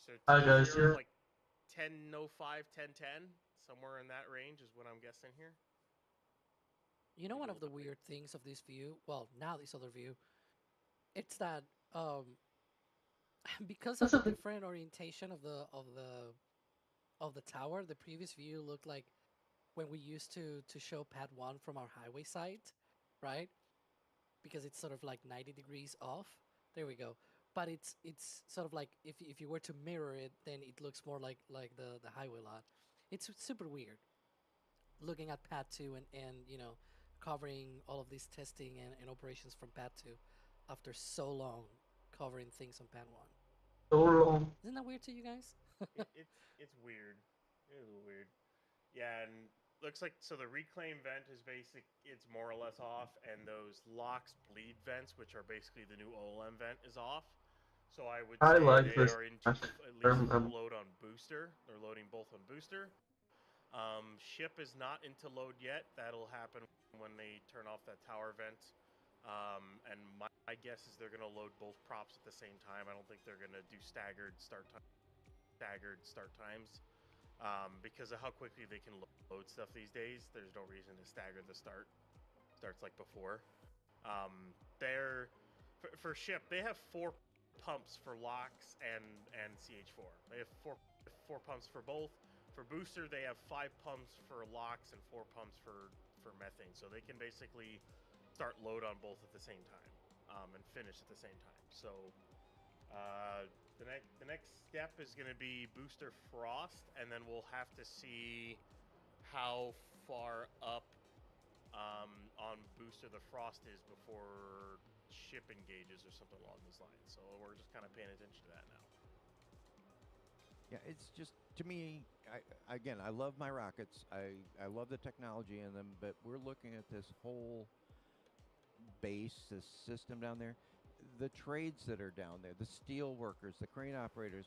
So Hi guys, 2-0, yeah. like 10:05, 10:10, somewhere in that range is what I'm guessing here. You know, Maybe one a of the little bit weird things of this view, well, now this other view, it's that um, because of That's the a bit. different orientation of the tower, the previous view looked like when we used to show pad one from our highway site, right? Because it's sort of like 90 degrees off. There we go. But it's sort of like if you were to mirror it, then it looks more like the highway lot. It's super weird looking at pad two and covering all of this testing and operations from pad two after so long covering things on pad one. So long. Isn't that weird to you guys? it's weird. It is weird. Yeah, and looks like so the reclaim vent is basic. It's more or less off, and those locks bleed vents, which are basically the new OLM vent, is off. So I would I say like they this are into match. at least full load on booster. They're loading both on booster. Ship is not into load yet. That'll happen when they turn off that tower vent. And my guess is they're going to load both props at the same time. I don't think they're going to do staggered start times because of how quickly they can load stuff these days. There's no reason to stagger the starts like before. They're for ship. They have four pumps for locks and CH4. They have four pumps for both. For booster, they have 5 pumps for locks and 4 pumps for methane. So they can basically start load on both at the same time and finish at the same time. So the next step is going to be booster frost, and then we'll have to see how far up on booster the frost is before ship engages or something along those lines. So we're just kind of paying attention to that now. Yeah, it's just to me. Again, I love my rockets. I love the technology in them, but we're looking at this whole base, this system down there. The trades that are down there, the steel workers, the crane operators.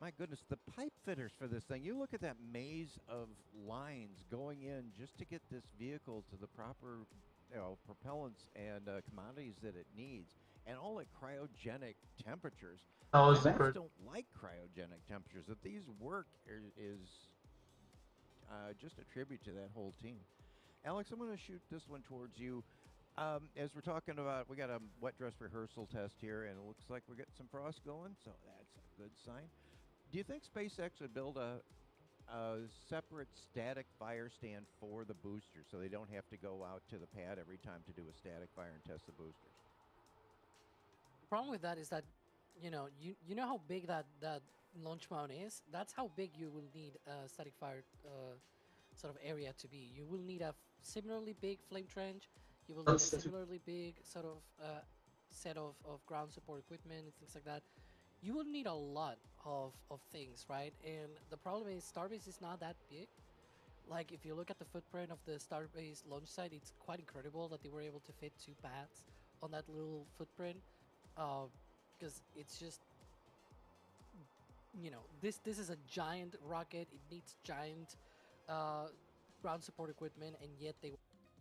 My goodness, the pipe fitters for this thing. You look at that maze of lines going in just to get this vehicle to the proper, propellants and commodities that it needs, and all at cryogenic temperatures. That was Guys great. don't like cryogenic temperatures. That these work is just a tribute to that whole team. Alex, I'm going to shoot this one towards you. As we're talking about, we got a wet dress rehearsal test here, and it looks like we got some frost going, so that's a good sign. Do you think SpaceX would build a separate static fire stand for the boosters so they don't have to go out to the pad every time to do a static fire and test the boosters? The problem with that is that you know how big that launch mount is. That's how big you will need a static fire sort of area to be. You will need a similarly big flame trench. You will need a That's too. similarly big sort of set of ground support equipment and things like that. You will need a lot of things, right? And the problem is Starbase is not that big. Like if you look at the footprint of the Starbase launch site, it's quite incredible that they were able to fit two pads on that little footprint. Because it's just this is a giant rocket. It needs giant uh, ground support equipment, and yet they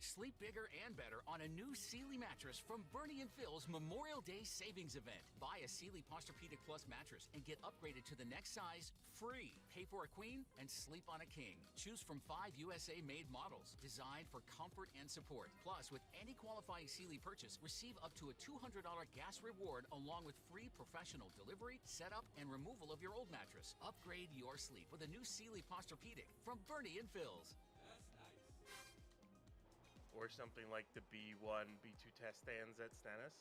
Sleep bigger and better on a new Sealy mattress from Bernie and Phil's Memorial Day Savings Event. Buy a Sealy Posturepedic Plus mattress and get upgraded to the next size free. Pay for a queen and sleep on a king. Choose from 5 USA-made models designed for comfort and support. Plus, with any qualifying Sealy purchase, receive up to a $200 gas reward along with free professional delivery, setup, and removal of your old mattress. Upgrade your sleep with a new Sealy Posturepedic from Bernie and Phil's. Or something like the B1, B2 test stands at Stennis,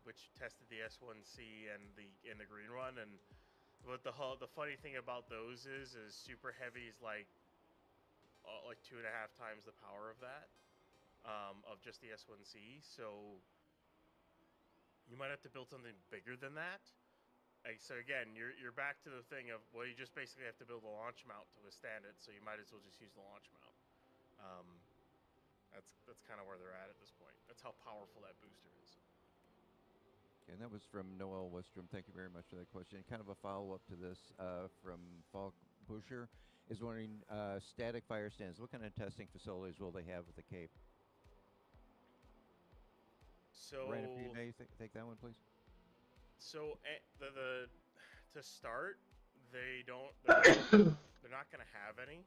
which tested the S1C and the green one. And what the funny thing about those is super heavy is like 2.5 times the power of that of just the S1C. So you might have to build something bigger than that. Like, so again, you're back to the thing of, well, you just basically have to build a launch mount to withstand it. So you might as well just use the launch mount. That's kind of where they're at this point. That's how powerful that booster is. Okay, and that was from Noel Westrom. Thank you very much for that question. Kind of a follow-up to this from Falk Busher is wondering static fire stands. What kind of testing facilities will they have at the Cape? Ryan, if you So may take that one, please. so the to start, they don't. They're not going to have any.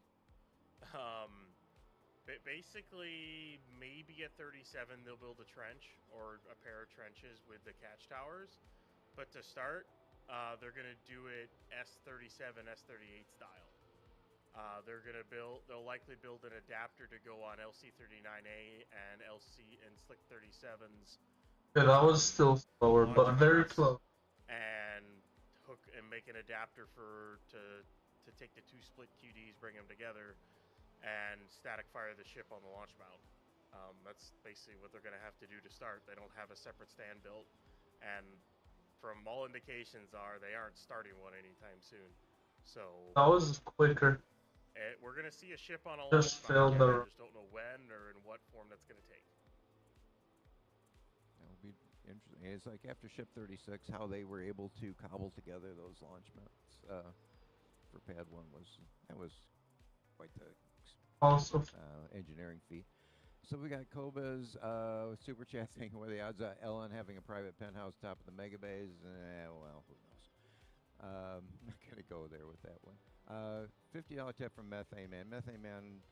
Basically, maybe at 37 they'll build a trench or a pair of trenches with the catch towers. But to start, they're going to do it S37, S38 style. They'll likely build an adapter to go on LC39A and LC and Slick 37's. Yeah, that was still slower, but very close. And make an adapter to take the two split QDs, bring them together, and static fire the ship on the launch mount. That's basically what they're going to have to do to start. They don't have a separate stand built, and from all indications they aren't starting one anytime soon. So that was quicker. We're going to see a ship on a launch mount. I just don't know when or in what form that's going to take. That'll be interesting. It's like after Ship 36, how they were able to cobble together those launch mounts for Pad 1 was quite the awesome engineering feat. So we got Koba's super chat saying, what are the odds of Ellen having a private penthouse top of the mega bays? Well, who knows? I'm not going to go there with that one. $50 tip from Methane Man. Methane Man,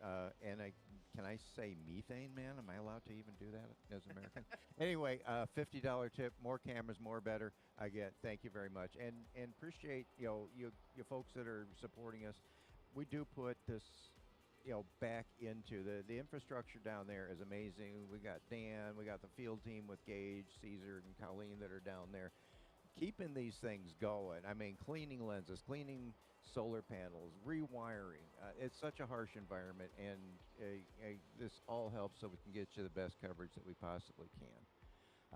can I say Methane Man? Am I allowed to even do that as an American? Anyway, $50 tip. More cameras, more better. Thank you very much, and appreciate you folks that are supporting us. We do put this back into the infrastructure down there is amazing. We got Dan, we got the field team with Gage, Caesar, and Colleen that are down there, keeping these things going. I mean, cleaning lenses, cleaning solar panels, rewiring. It's such a harsh environment, and this all helps so we can get you the best coverage that we possibly can.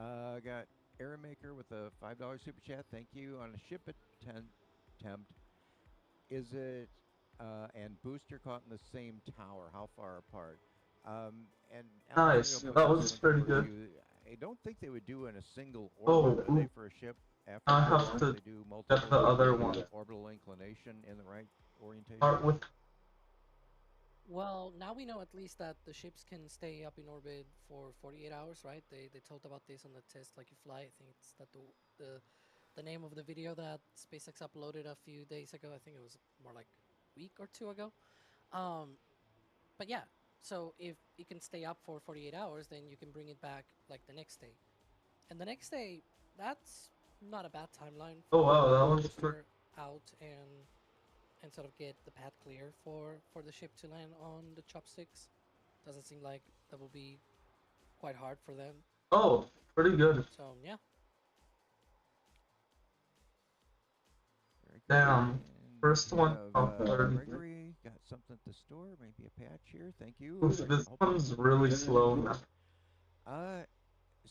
I got Aaron Maker with a $5 super chat. Thank you. On a ship attempt, is it and booster caught in the same tower? How far apart? And nice. That was pretty good. I don't think they would do in a single orbit. Are they for a ship? After I have to they do multiple get the other one. Orbital inclination in the right orientation. Well, now we know at least that the ships can stay up in orbit for 48 hours, right? They talked about this on the Test Like You Fly. I think it's that the name of the video that SpaceX uploaded a few days ago. I think it was more like a week or two ago. But yeah, so if it can stay up for 48 hours, then you can bring it back like the next day. And the next day, that's not a bad timeline. Oh wow, that was out and sort of get the path clear for the ship to land on the chopsticks. Doesn't seem like that will be quite hard for them. Oh, pretty good. So yeah. Damn. First one of Gregory got something to store, maybe a patch here. Thank you. This one's really slow now.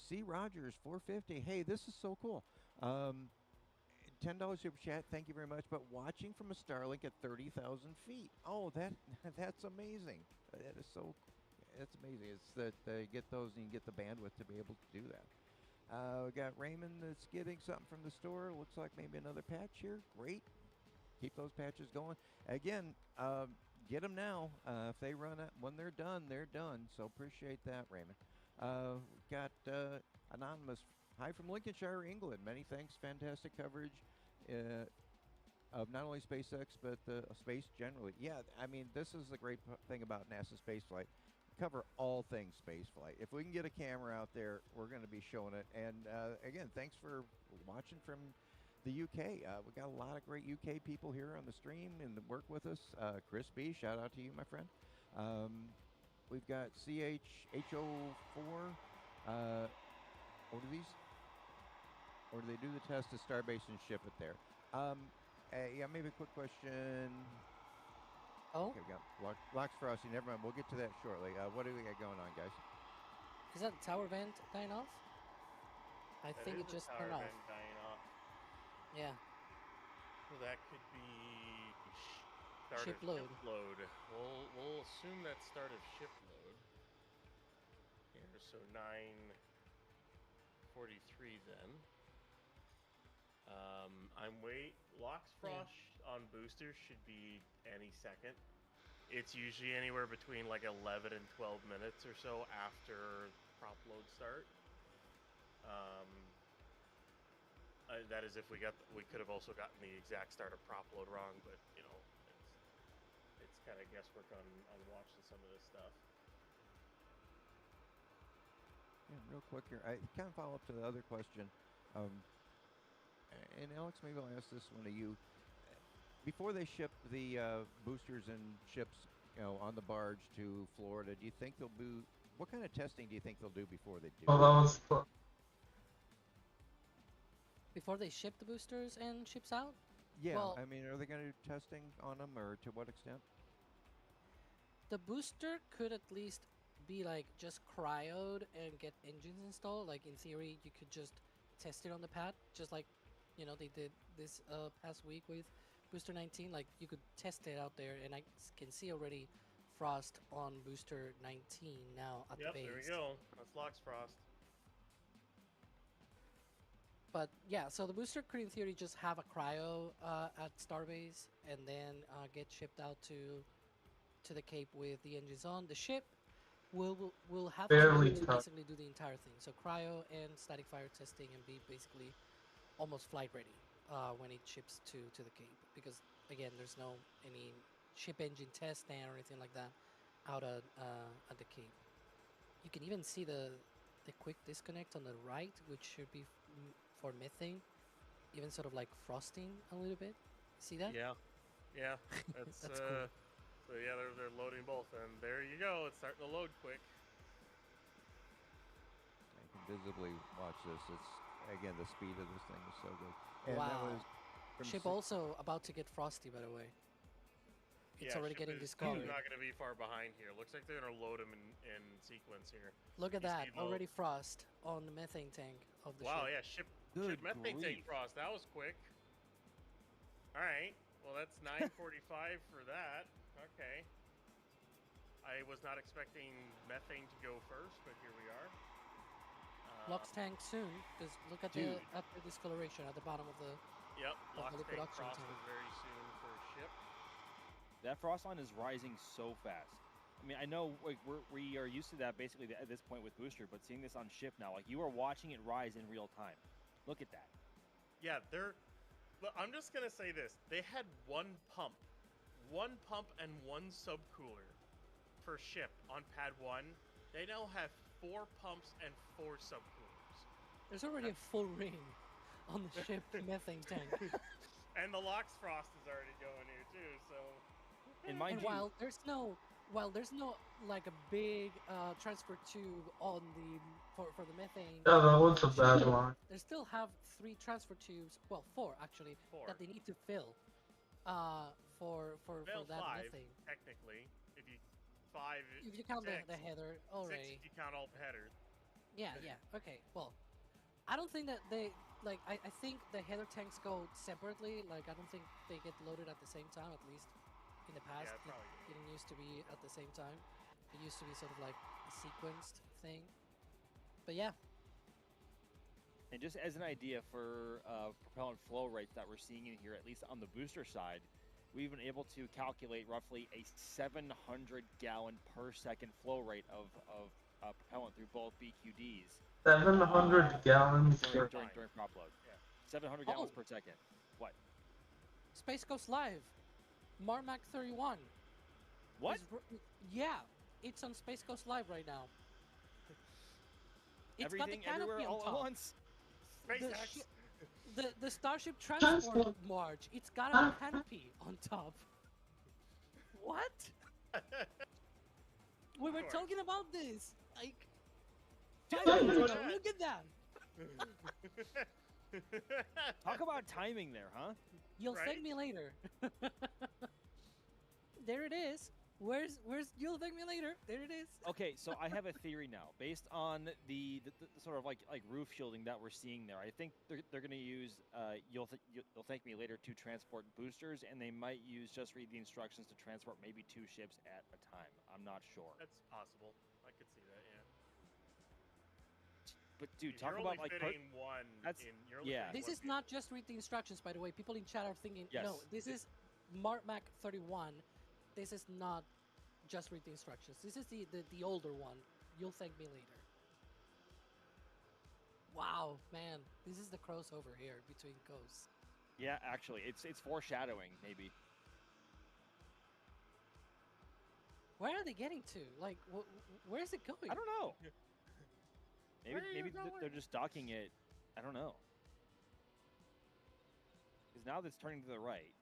C. Rogers, 450. Hey, this is so cool. $10 super chat. Thank you very much. But watching from a Starlink at 30,000 feet. Oh, that's amazing. That is so. That's amazing. It's that you get those and you get the bandwidth to be able to do that. We got Raymond that's getting something from the store. Looks like maybe another patch here. Great. Keep those patches going. Again, get them now. If they run out, when they're done, they're done. So appreciate that, Raymond. Got Anonymous. Hi from Lincolnshire, England. Many thanks. Fantastic coverage of not only SpaceX, but space generally. Yeah, I mean, this is the great thing about NASA spaceflight. Cover all things spaceflight. If we can get a camera out there, we're going to be showing it. And again, thanks for watching from the UK. We got a lot of great UK people here on the stream and work with us. Chris B, shout out to you, my friend. We've got CHHO4. What are these? Or do they do the test to Starbase and ship it there? Yeah, maybe a quick question. Oh? Okay, we got Locks Frosty. Never mind. We'll get to that shortly. What do we got going on, guys? Is that tower vent dying off? I think it just turned off. Dying off. Yeah. So that could be Ship load. We'll assume that's start of ship load. Here, so 9:43 then. Locks Frost on boosters should be any second. It's usually anywhere between like 11 and 12 minutes or so after prop load start. That is if we could have also gotten the exact start of prop load wrong, but you know, it's kind of guesswork on watching some of this stuff. Yeah, real quick here. I kind of follow up to the other question. And Alex, maybe I'll ask this one to you. Before they ship the boosters and ships, on the barge to Florida, do you think they'll do? What kind of testing do you think they'll do before they do? Well, that was Before they ship the boosters and ships out? Yeah, Well, I mean, are they going to do testing on them, or to what extent? the booster could at least be like just cryoed and get engines installed. Like in theory, you could just test it on the pad, just like they did this past week with Booster 19. Like you could test it out there, and I can see already frost on Booster 19 now at the base. There we go. That's Lox Frost. But yeah, so the booster could in theory just have a cryo at Starbase and then get shipped out to the Cape with the engines on. The ship will have Barely to touch. basically do the entire thing. So cryo and static fire testing and be basically almost flight ready when it ships to the Cape, because again, there's no any ship engine test stand or anything like that out at the Cape. You can even see the quick disconnect on the right, which should be for methane, even sort of like frosting a little bit. See that? Yeah, that's That's cool. So yeah, they're loading both, and there you go. It's starting to load quick. I can visibly watch this. It's again, the speed of this thing is so good. And that Wow. was from Ship also about to get frosty, by the way. It's already Ship getting is discolored. not going to be far behind here. Looks like they're going to load them in sequence here. Look at You that, see the- already frost on the methane tank of the Wow, ship. yeah, ship Good methane tank grief. frost. That was quick. All right, well that's 9:45 for that. Okay. I was not expecting methane to go first, but here we are. Lux tank soon, because look at Dude. the discoloration at the bottom of the. Yep, the Lox liquid tank oxygen frost tank. is very soon for ship. That frost line is rising so fast. I mean, I know like we are used to that basically at this point with booster, but seeing this on ship now, like you are watching it rise in real time. Look at that. Yeah, Look, I'm just gonna say this: they had one pump and one subcooler for ship on pad 1. They now have 4 pumps and 4 subcoolers. There's already a full ring on the ship methane tank. And the Lox Frost is already going here too, so. And mind And you, while there's no like a big transfer tube on the for the methane, Yeah, that was a bad line. they still have 3 transfer tubes. Well, 4 actually 4. that they need to fill for Well, that 5 methane. technically. If you 5. If you count the 6, header 6 already. if you count all the headers. Yeah. Okay. Well, I don't think that they like. I think the header tanks go separately. Like I don't think they get loaded at the same time. At least in the past, Yeah, it probably. didn't used to be at the same time. It used to be sort of like a sequenced thing. But yeah, and just as an idea for propellant flow rates that we're seeing in here, at least on the booster side, we've been able to calculate roughly a 700 gallon per second flow rate of propellant through both BQDs 700 gallons per. during prop load. Yeah. 700 gallons Oh. per second. What? Space Coast Live, Marmac 31. What? Yeah, it's on Space Coast Live right now. It's Everything got the everywhere canopy on all at top. once. SpaceX! The Starship Transport March. It's got a canopy on top. What? We were course. talking about this. Like, Yeah, 5 minutes look ago. at Look at that. Talk about timing there, huh? You'll Right? thank me later. There it is. Where's you'll thank me later? There it is. Okay, so I have a theory now, based on the sort of like roof shielding that we're seeing there. I think they're going to use you'll thank me later to transport boosters, and they might use just read the instructions to transport maybe 2 ships at a time. I'm not sure. That's possible. I could see that, yeah. But dude, If talk you're about only like fitting one that's- you're only yeah. fitting This one is not just read the instructions, by the way. People in chat are thinking, no, Yes. this is Marmac 31. This is not just read the instructions. This is the older one. You'll thank me later. Wow, man, this is the crossover here between coasts. Yeah, actually, it's foreshadowing maybe. Where are they getting to? Like, where is it going? I don't know. Maybe Where are you they're going? just docking it. I don't know. Because now that's turning to the right.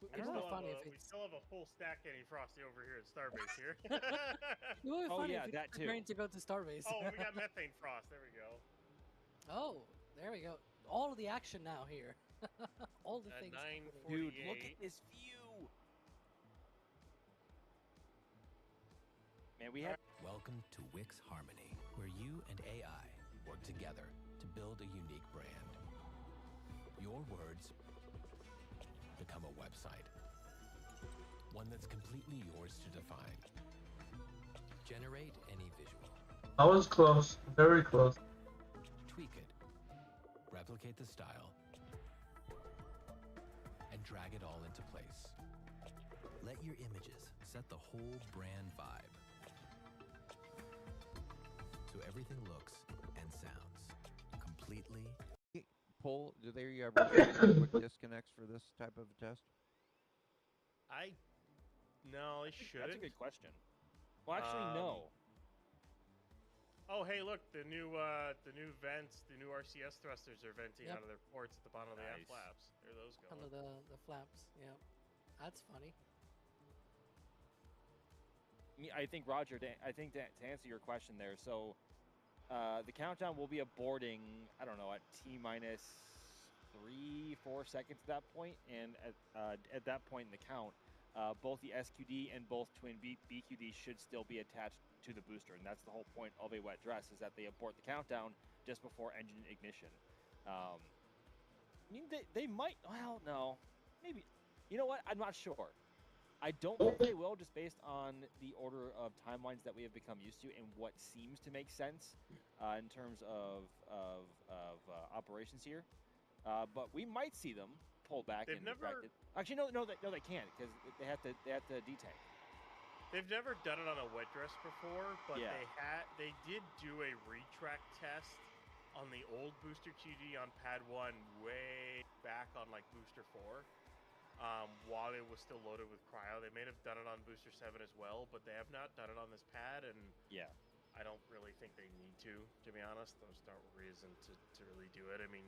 It I don't would know. be funny if We it's. still have a full stack Annie Frosty over here at Starbase here. It would be Oh, funny yeah, if it's that too. preparing to go to Starbase. Oh, we got Methane Frost. There we go. Oh, there we go. All of the action now here. All the At things. 9:40. Dude, look 48. at this view. Man, we have. Welcome to Wix Harmony, where you and AI work together to build a unique brand. Your words become a website, one that's completely yours to define. Generate any visual, I was close, very close. tweak it, replicate the style, and drag it all into place. Let your images set the whole brand vibe, so everything looks and sounds completely. Pull, do they ever quick disconnects for this type of test? No, they shouldn't. That's a good question. Well, actually, no. Oh, hey, look, the new vents, the new RCS thrusters are venting Yep. out of their ports at the bottom of the Nice. F flaps. There are those going. Under the flaps. Yeah, that's funny. I think Roger. I think to answer your question there, so the countdown will be aborting. I don't know, at T-minus 3-4 seconds at that point, and at that point in the count, both the SQD and both twin BQD should still be attached to the booster, and that's the whole point of a wet dress, is that they abort the countdown just before engine ignition. I mean, they might. Well, no, maybe. You know what? I'm not sure. I don't think they will, just based on the order of timelines that we have become used to and what seems to make sense in terms of operations here. But we might see them pull back They've and never- retract it. Actually, no, they can't, because they have to detank. They've never done it on a wet dress before, but Yeah. they did do a retract test on the old booster QD on pad 1 way back on like booster 4. While it was still loaded with cryo. They may have done it on booster 7 as well, but they have not done it on this pad, and Yeah. I don't really think they need to be honest. There's no reason to really do it. I mean,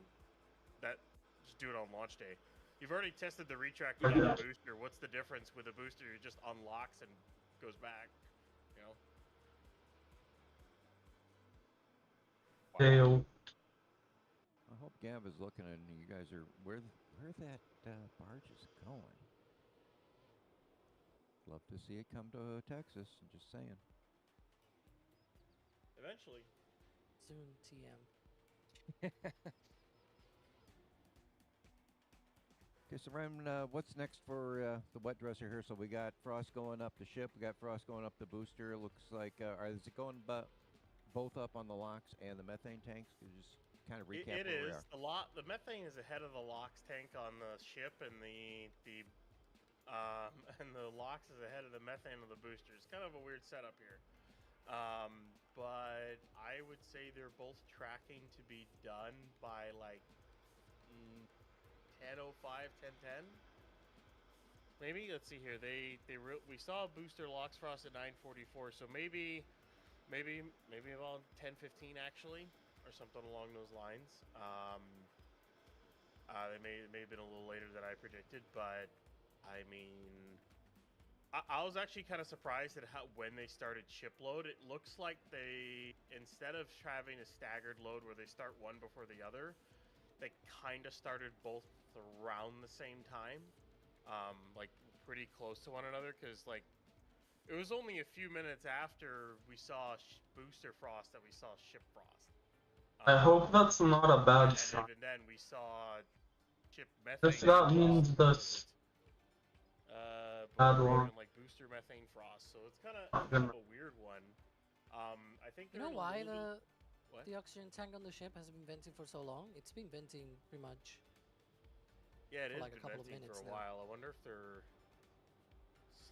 just do it on launch day. You've already tested the retract without a booster. What's the difference with a booster? It just unlocks and goes back, you know? Fail. I hope Gav is looking and you guys are where that barge is going. Love to see it come to Texas. Just saying. Eventually. Soon, TM. Okay, so Ren, what's next for the wet dresser here? So we got Frost going up the ship. We got Frost going up the booster. It looks like, is it going both up on the locks and the methane tanks? Could you just kind of recap It where we is. are? The methane is ahead of the LOX tank on the ship, and the LOX is ahead of the methane of the booster. It's kind of a weird setup here. But I would say they're both tracking to be done by like 10:05, 10:10. Maybe. Let's see here. We saw booster LOX Frost at 9:44, so maybe about 10:15 actually, or something along those lines. They may have been a little later than I predicted, but I mean, I was actually kind of surprised at when they started ship load. It looks like they, instead of having a staggered load where they start one before the other, they kind of started both around the same time, like pretty close to one another, because like it was only a few minutes after we saw booster Frost that we saw ship Frost. I hope that's not a bad and sign. even then, we saw ship methane. If that means the bad one. Like booster methane Frost, so it's kind of Fucking- a weird one. I think You know they're why a little what? the oxygen tank on the ship has been venting for so long? It's been venting pretty much. Yeah, it for has like a been couple of venting for minutes a now. while. I wonder if they're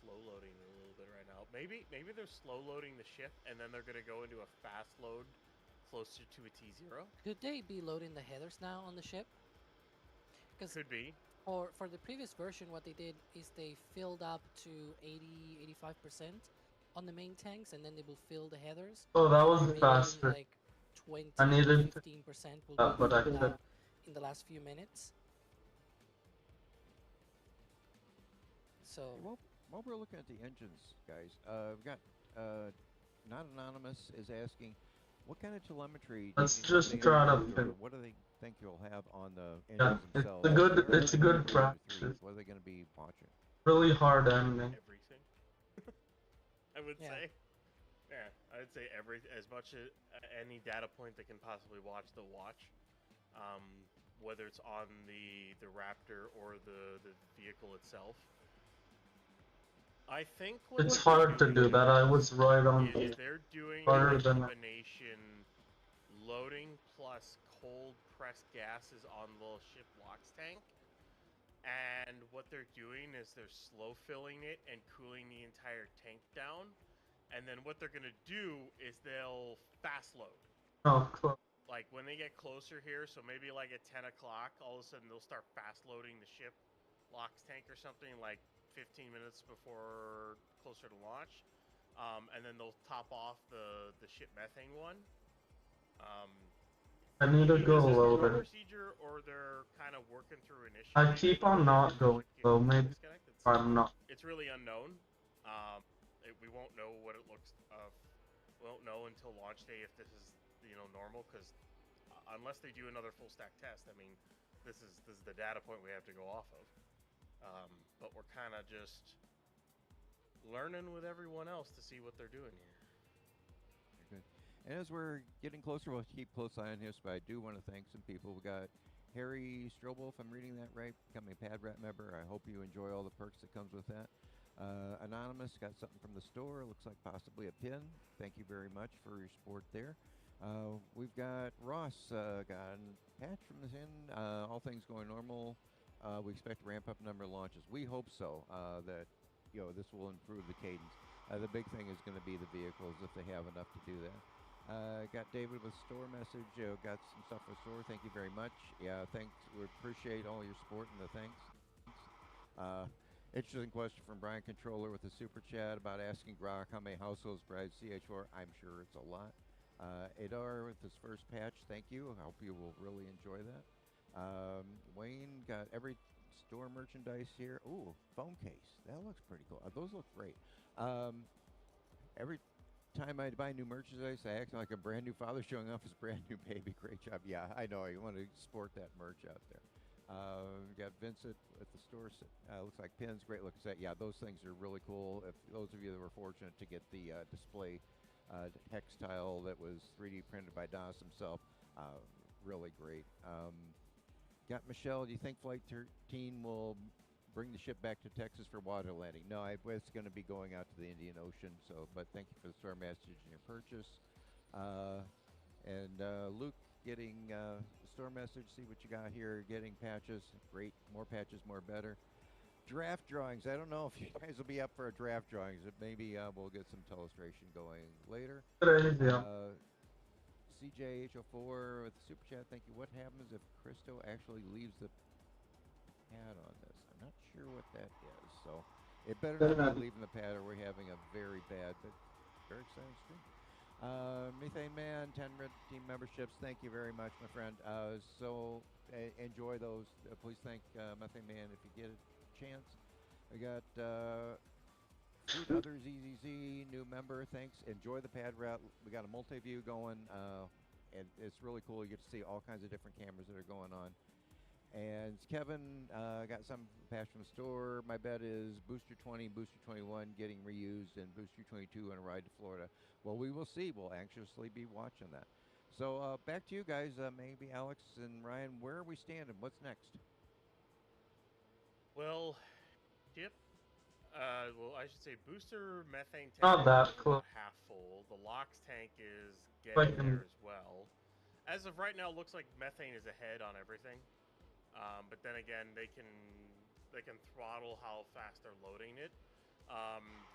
slow loading a little bit right now. Maybe they're slow loading the ship and then they're gonna go into a fast load closer to a T0. Could they be loading the headers now on the ship? Because Could be. for the previous version, what they did is they filled up to 80-85% on the main tanks, and then they will fill the headers. Oh, that was Maybe faster. like 20 I needed 15% will that, be but I filled couldn't. up in the last few minutes. So While we're looking at the engines, guys, we've got Not Anonymous is asking, what kind of telemetry? Let's do you just think try they to have, or pick. what do they think you'll have on the Yeah, engines themselves? it's a good track. What are they going to be watching? Really hard ending. Everything. I would Yeah. say. Yeah, I'd say as much as any data point they can possibly watch, they'll watch. Whether it's on the Raptor or the vehicle itself. I think It's hard to do that. I was right on is the they're doing harder a than combination loading plus cold pressed gases on the ship LOX tank. And what they're doing is they're slow filling it and cooling the entire tank down. And then what they're going to do is they'll fast load. oh, close. Like when they get closer here, so maybe like at 10 o'clock, all of a sudden they'll start fast loading the ship LOX tank or something like 15 minutes before closer to launch. And then they'll top off the ship methane one. I need to Either go this is normal lower. procedure or they're kind of working through initially. I keep on not going low. Maybe I'm not. It's really unknown. We won't know what it looks. We won't know until launch day if this is normal, because unless they do another full stack test, I mean, this is the data point we have to go off of. But we're kind of just learning with everyone else to see what they're doing here. Good. And as we're getting closer, we'll keep close eye on this, but I do want to thank some people. We got Harry Strobel, if I'm reading that right, becoming a Pad Rat member. I hope you enjoy all the perks that comes with that. Anonymous got something from the store. Looks like possibly a pin. Thank you very much for your support there. We've got Ross got a patch from this in. All things going normal. We expect to ramp up number of launches. We hope so. That this will improve the cadence. The big thing is going to be the vehicles if they have enough to do that. Got David with store message. Got some stuff for store. Thank you very much. Yeah, thanks. We appreciate all your support and the thanks. Interesting question from Brian Controller with the super chat about asking Grok how many households drive CH4. I'm sure it's a lot. Adar with his first patch. Thank you. I hope you will really enjoy that. Wayne got every store merchandise here. Ooh, phone case. That looks pretty cool. Those look great. Every time I buy new merchandise, I act like a brand new father showing off his brand new baby. Great job. Yeah, I know. You want to sport that merch out there. We got Vincent at the store. Looks like pins. Great looking set. Yeah, those things are really cool. If those of you that were fortunate to get the display hex tile that was 3D printed by Das himself, really great. Got Michelle. Do you think Flight 13 will bring the ship back to Texas for water landing? No, it's going to be going out to the Indian Ocean. But thank you for the store message and your purchase. And Luke getting the store message. See what you got here. Getting patches. Great. More patches, more better. Draft drawings. I don't know if you guys will be up for a draft drawings. Maybe we'll get some illustration going later. CJ804 with the super chat. Thank you. What happens if Christo actually leaves the pad on this? I'm not sure what that is. So it better not be leaving the pad or we're having a very bad, but very exciting stream. Methane Man, 10 red team memberships. Thank you very much, my friend. Enjoy those. Please thank Methane Man if you get a chance. We got Fruit Others EZZ, new member. Thanks. Enjoy the pad route. We got a multi-view going, and it's really cool. You get to see all kinds of different cameras that are going on. And Kevin got some patch from the store. My bet is Booster 20, Booster 21 getting reused, and Booster 22 on a ride to Florida. Well, we will see. We'll anxiously be watching that. So back to you guys. Maybe Alex and Ryan, where are we standing? What's next? Well, Chip. I should say booster methane tank Not that is close. about half full. The LOX tank is getting there as well. As of right now, it looks like methane is ahead on everything. But then again, they can throttle how fast they're loading it.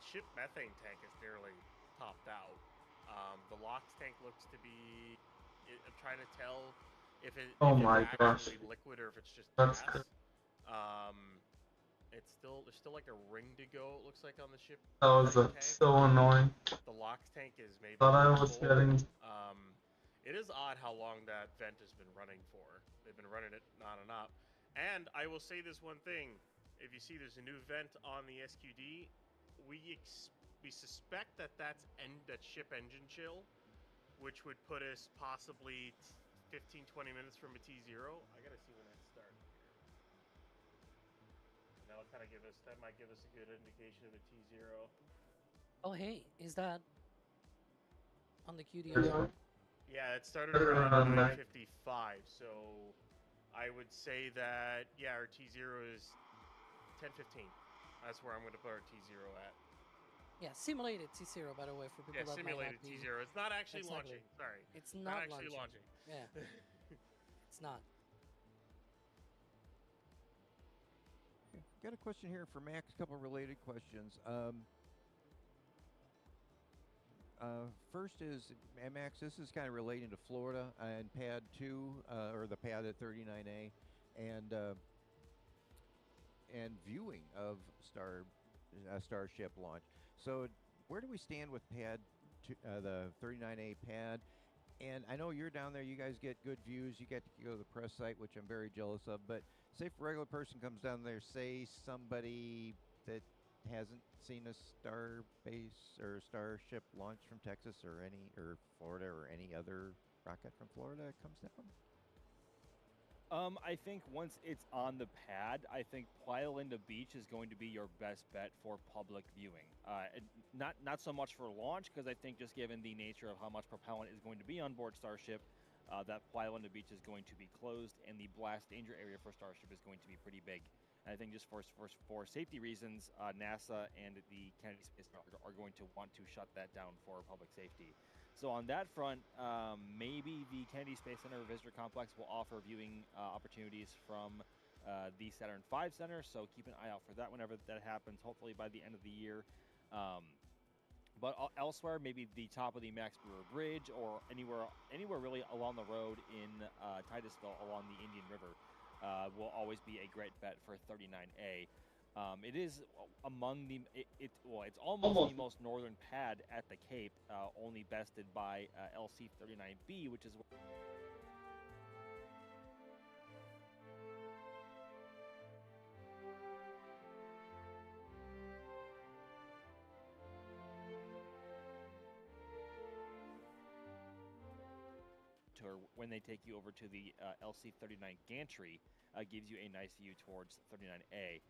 Ship methane tank is nearly topped out. The LOX tank looks to be I'm trying to tell if Oh if it's my gosh. actually liquid or if it's just That's gas. good. There's still like a ring to go. It looks like on the ship. That was tank. so annoying. The LOX tank is maybe Thought I half was full. getting. It is odd how long that vent has been running for. They've been running it on and off. And I will say this one thing: if you see there's a new vent on the SQD, we suspect that that ship engine chill, which would put us possibly 15-20 minutes from a T0. I gotta see when that started here. And that'll kind of might give us a good indication of a T0. Oh, hey, is that on the QD? Yeah, it started around 9:55, so I would say that, yeah, our T0 is 10:15. That's where I'm going to put our T0 at. Yeah, simulated T0, by the way, for people that simulated might not T0. It's not actually Exactly. launching. Sorry. It's not actually launching. Yeah. It's not. Got a question here for Max. A couple related questions. First is, Max, this is kind of relating to Florida and Pad 2, or the pad at 39A, and viewing of Starship launch. So, where do we stand with Pad 2, the 39A pad? And I know you're down there. You guys get good views. You get to go to the press site, which I'm very jealous of. But say if a regular person comes down there, say somebody that hasn't seen a Starbase or Starship launch from Texas or Florida or any other rocket from Florida comes down? I think once it's on the pad, I think Playa Linda Beach is going to be your best bet for public viewing. Not so much for launch, because I think just given the nature of how much propellant is going to be on board Starship, that Playa Linda Beach is going to be closed, and the blast danger area for Starship is going to be pretty big. And I think just for safety reasons, NASA and the Kennedy Space Center are going to want to shut that down for public safety. So on that front, maybe the Kennedy Space Center Visitor Complex will offer viewing opportunities from the Saturn V Center. So keep an eye out for that whenever that happens, hopefully by the end of the year. But elsewhere, maybe the top of the Max Brewer Bridge or anywhere really along the road in Titusville along the Indian River will always be a great bet for 39A. It is among it's almost the most northern pad at the Cape, only bested by LC-39B, which is when they take you over to the LC-39 gantry, gives you a nice view towards 39A.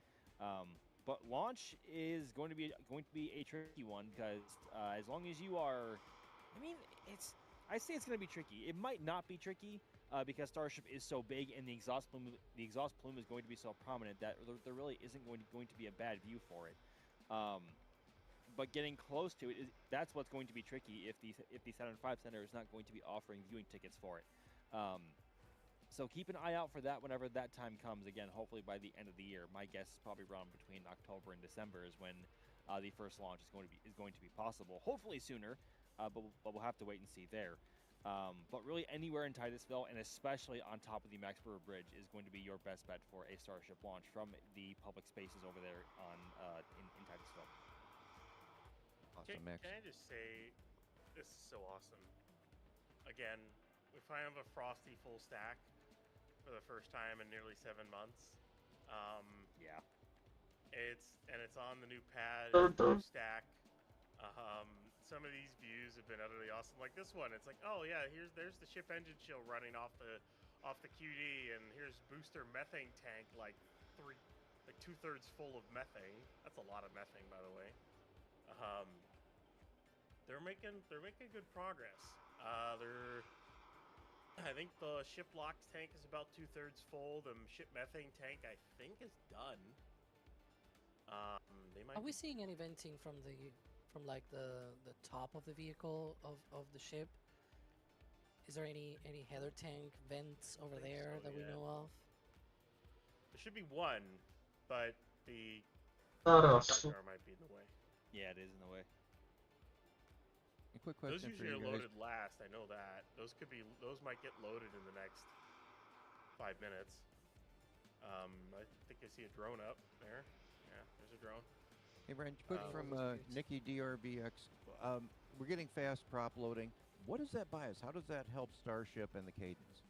But launch is going to be a tricky one, because as long as you are, I say it's going to be tricky. It might not be tricky because Starship is so big and the exhaust plume is going to be so prominent that there really isn't going to be a bad view for it. But getting close to it, that's what's going to be tricky if the Saturn V Center is not going to be offering viewing tickets for it. So keep an eye out for that whenever that time comes. Again, hopefully by the end of the year. My guess is probably around between October and December is when the first launch is going to be possible. Hopefully sooner, but we'll have to wait and see there. But really, anywhere in Titusville, and especially on top of the Max Brewer Bridge, is going to be your best bet for a Starship launch from the public spaces over there in Titusville. Awesome, Max. Can I just say, this is so awesome. Again, we finally have a Frosty full stack for the first time in nearly 7 months. Yeah. It's on the new pad, new stack. Some of these views have been utterly awesome. Like this one, it's like, oh yeah, there's the ship engine chill running off the QD, and here's booster methane tank, like 2/3 full of methane. That's a lot of methane, by the way. They're making good progress. I think the ship LOX tank is about 2/3 full. The ship methane tank, I think, is done. Are we seeing any venting from like the top of the vehicle of the ship? Is there any header tank vents over there that we know of? There should be one, but the car might be in the way. Yeah, it is in the way. quick Those question for usually you are guys. loaded last. I know that. Those might get loaded in the next 5 minutes. I think I see a drone up there. Yeah, there's a drone. Hey, Brian, quick Oh, from that's cute. Nikki DRBX. We're getting fast prop loading. What does that buy us? How does that help Starship and the cadence?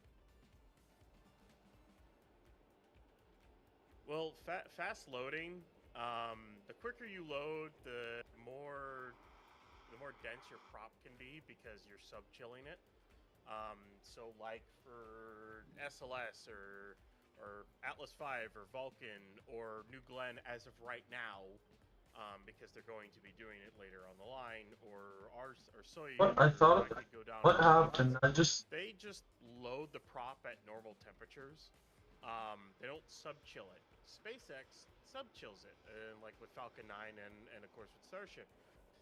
Well, fast loading. The quicker you load, the more dense your prop can be because you're sub chilling it. So like for SLS or Atlas 5 or Vulcan or New Glenn as of right now, because they're going to be doing it later on the line, or Soyuz. What I thought. Could go down What a little bit. happened? I just. They just load the prop at normal temperatures. They don't sub chill it. SpaceX sub chills it, like with Falcon 9 and of course with Starship.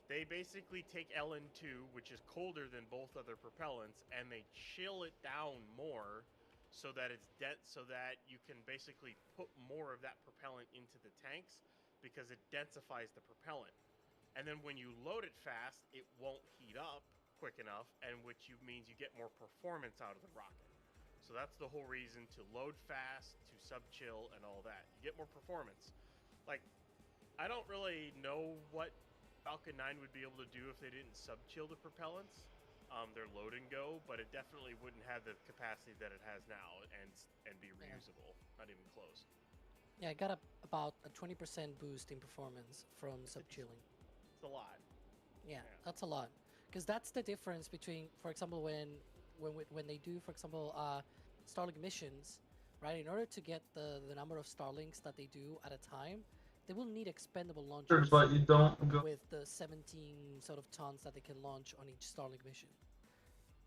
They basically take LN2, which is colder than both other propellants, and they chill it down more so that it's dense, so that you can basically put more of that propellant into the tanks because it densifies the propellant. And then when you load it fast, it won't heat up quick enough, and which means you get more performance out of the rocket. So that's the whole reason to load fast, to sub-chill, and all that. You get more performance. Like, I don't really know what Falcon 9 would be able to do if they didn't sub-chill the propellants, their load and go, but it definitely wouldn't have the capacity that it has now and be reusable. Not even close. Yeah, I got about a 20% boost in performance from sub-chilling. It's a lot. Yeah, that's a lot. Because that's the difference between, for example, when they do, for example, Starlink missions, right? In order to get the number of Starlinks that they do at a time, they will need expendable launchers But you don't go. with the 17 sort of tons that they can launch on each Starlink mission.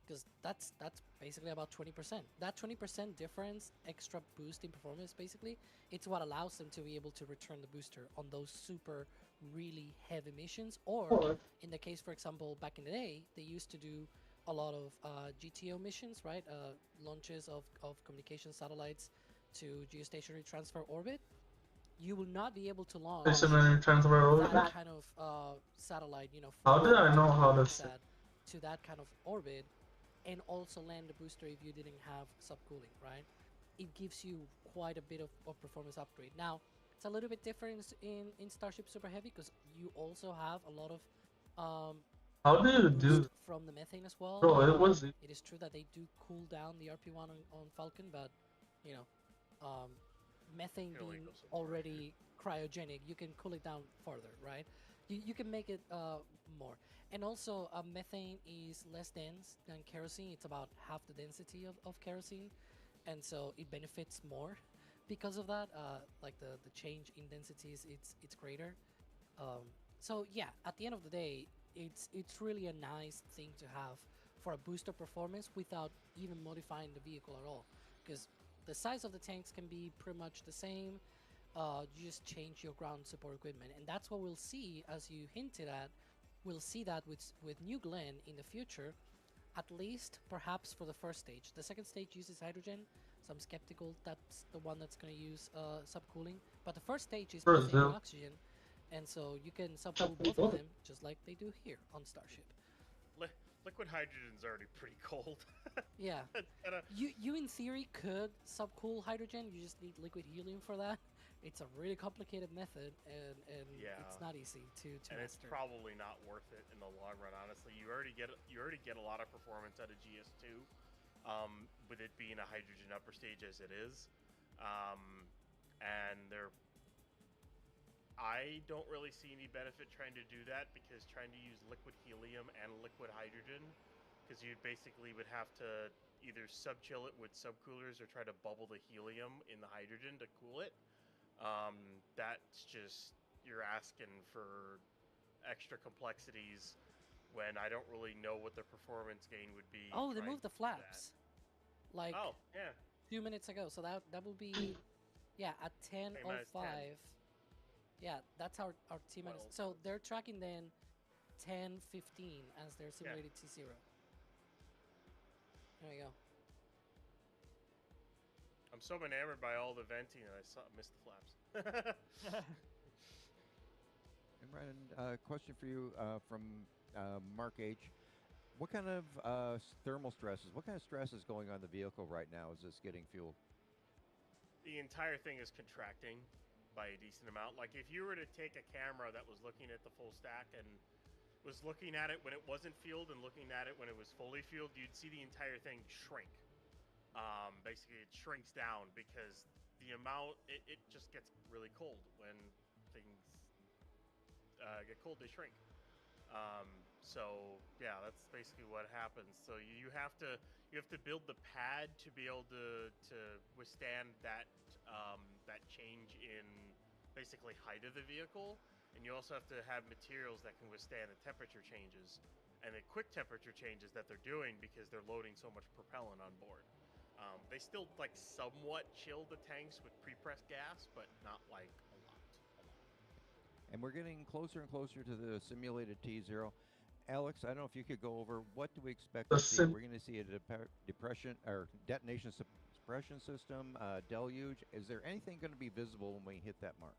Because that's basically about 20%. That 20% difference, extra boost in performance, basically, it's what allows them to be able to return the booster on those super, really heavy missions. Or, in the case, for example, back in the day, they used to do a lot of GTO missions, right? Launches of communication satellites to geostationary transfer orbit. You will not be able to launch Stationary transfer over. that kind of satellite, How did I know how to to that kind of orbit, and also land the booster if you didn't have subcooling, right? It gives you quite a bit of performance upgrade. Now, it's a little bit different in Starship Super Heavy because you also have a lot of How do you do? boost from the methane as well. Bro, it was. It is true that they do cool down the RP1 on Falcon, but you know, methane Can only being go so far. already cryogenic, you can cool it down further, right? You can make it more. And also, methane is less dense than kerosene. It's about half the density of kerosene, and so it benefits more because of that. Like the change in densities, it's greater. So yeah, at the end of the day, it's really a nice thing to have for a booster performance without even modifying the vehicle at all, because the size of the tanks can be pretty much the same. You just change your ground support equipment, and that's what we'll see, as you hinted at. We'll see that with New Glenn in the future, at least perhaps for the first stage. The second stage uses hydrogen, so I'm skeptical that's the one that's going to use subcooling. But the first stage is methane and oxygen, and so you can subcool both of them just like they do here on Starship. Liquid hydrogen's already pretty cold. Yeah, you in theory could subcool hydrogen. You just need liquid helium for that. It's a really complicated method, and Yeah. it's not easy to And it's master. probably not worth it in the long run. Honestly, you already get a lot of performance out of GS2, with it being a hydrogen upper stage as it is, and I don't really see any benefit trying to do that, because trying to use liquid helium and liquid hydrogen, because you basically would have to either sub-chill it with subcoolers or try to bubble the helium in the hydrogen to cool it. That's just, you're asking for extra complexities when I don't really know what the performance gain would be. Oh, they trying moved the to do flaps like that. Oh, yeah. 2 minutes ago, so that will be yeah at 10:05. Yeah, that's our T minus. 12. So they're tracking then 10:15 as their simulated T0. There we go. I'm so enamored by all the venting that I missed the flaps. And Brandon, question for you from Mark H. What kind of thermal stresses? What kind of stress is going on the vehicle right now as it's getting fueled? The entire thing is contracting by a decent amount. Like if you were to take a camera that was looking at the full stack and was looking at it when it wasn't fueled and looking at it when it was fully fueled, you'd see the entire thing shrink. Basically, it shrinks down because the amount it just gets really cold when things get cold. They shrink. So yeah, that's basically what happens. So you have to build the pad to be able to withstand that that change in basically height of the vehicle, and you also have to have materials that can withstand the temperature changes and the quick temperature changes that they're doing because they're loading so much propellant on board. They still like somewhat chill the tanks with pre-pressed gas, but not like a lot. And we're getting closer and closer to the simulated T0. Alex, I don't know if you could go over what do we expect to see? We're going to see a depression or detonation suppression system, deluge. Is there anything going to be visible when we hit that mark?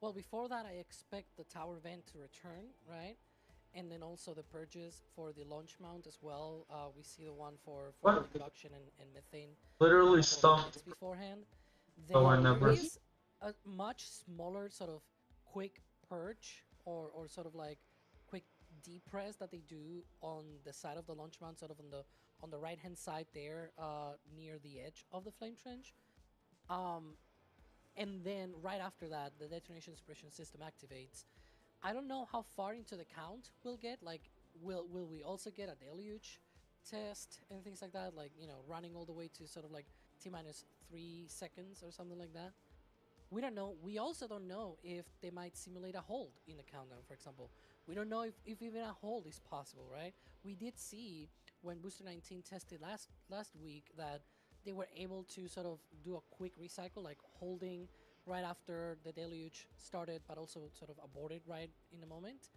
Well, before that, I expect the tower vent to return, right? And then also the purges for the launch mount as well. We see the one for What? induction and methane. Literally a couple of stopped. minutes beforehand. Oh, I There never- is a much smaller sort of quick purge or sort of like quick depress that they do on the side of the launch mount, sort of on the right hand side there, near the edge of the flame trench. And then right after that, the detonation suppression system activates. I don't know how far into the count we'll get. Like, will we also get a deluge test and things like that? Like, you know, running all the way to sort of like T-3 seconds or something like that. We don't know. We also don't know if they might simulate a hold in the countdown, for example. We don't know if even a hold is possible, right? We did see when Booster 19 tested last week that they were able to sort of do a quick recycle, like holding right after the deluge started, but also sort of aborted right in the moment.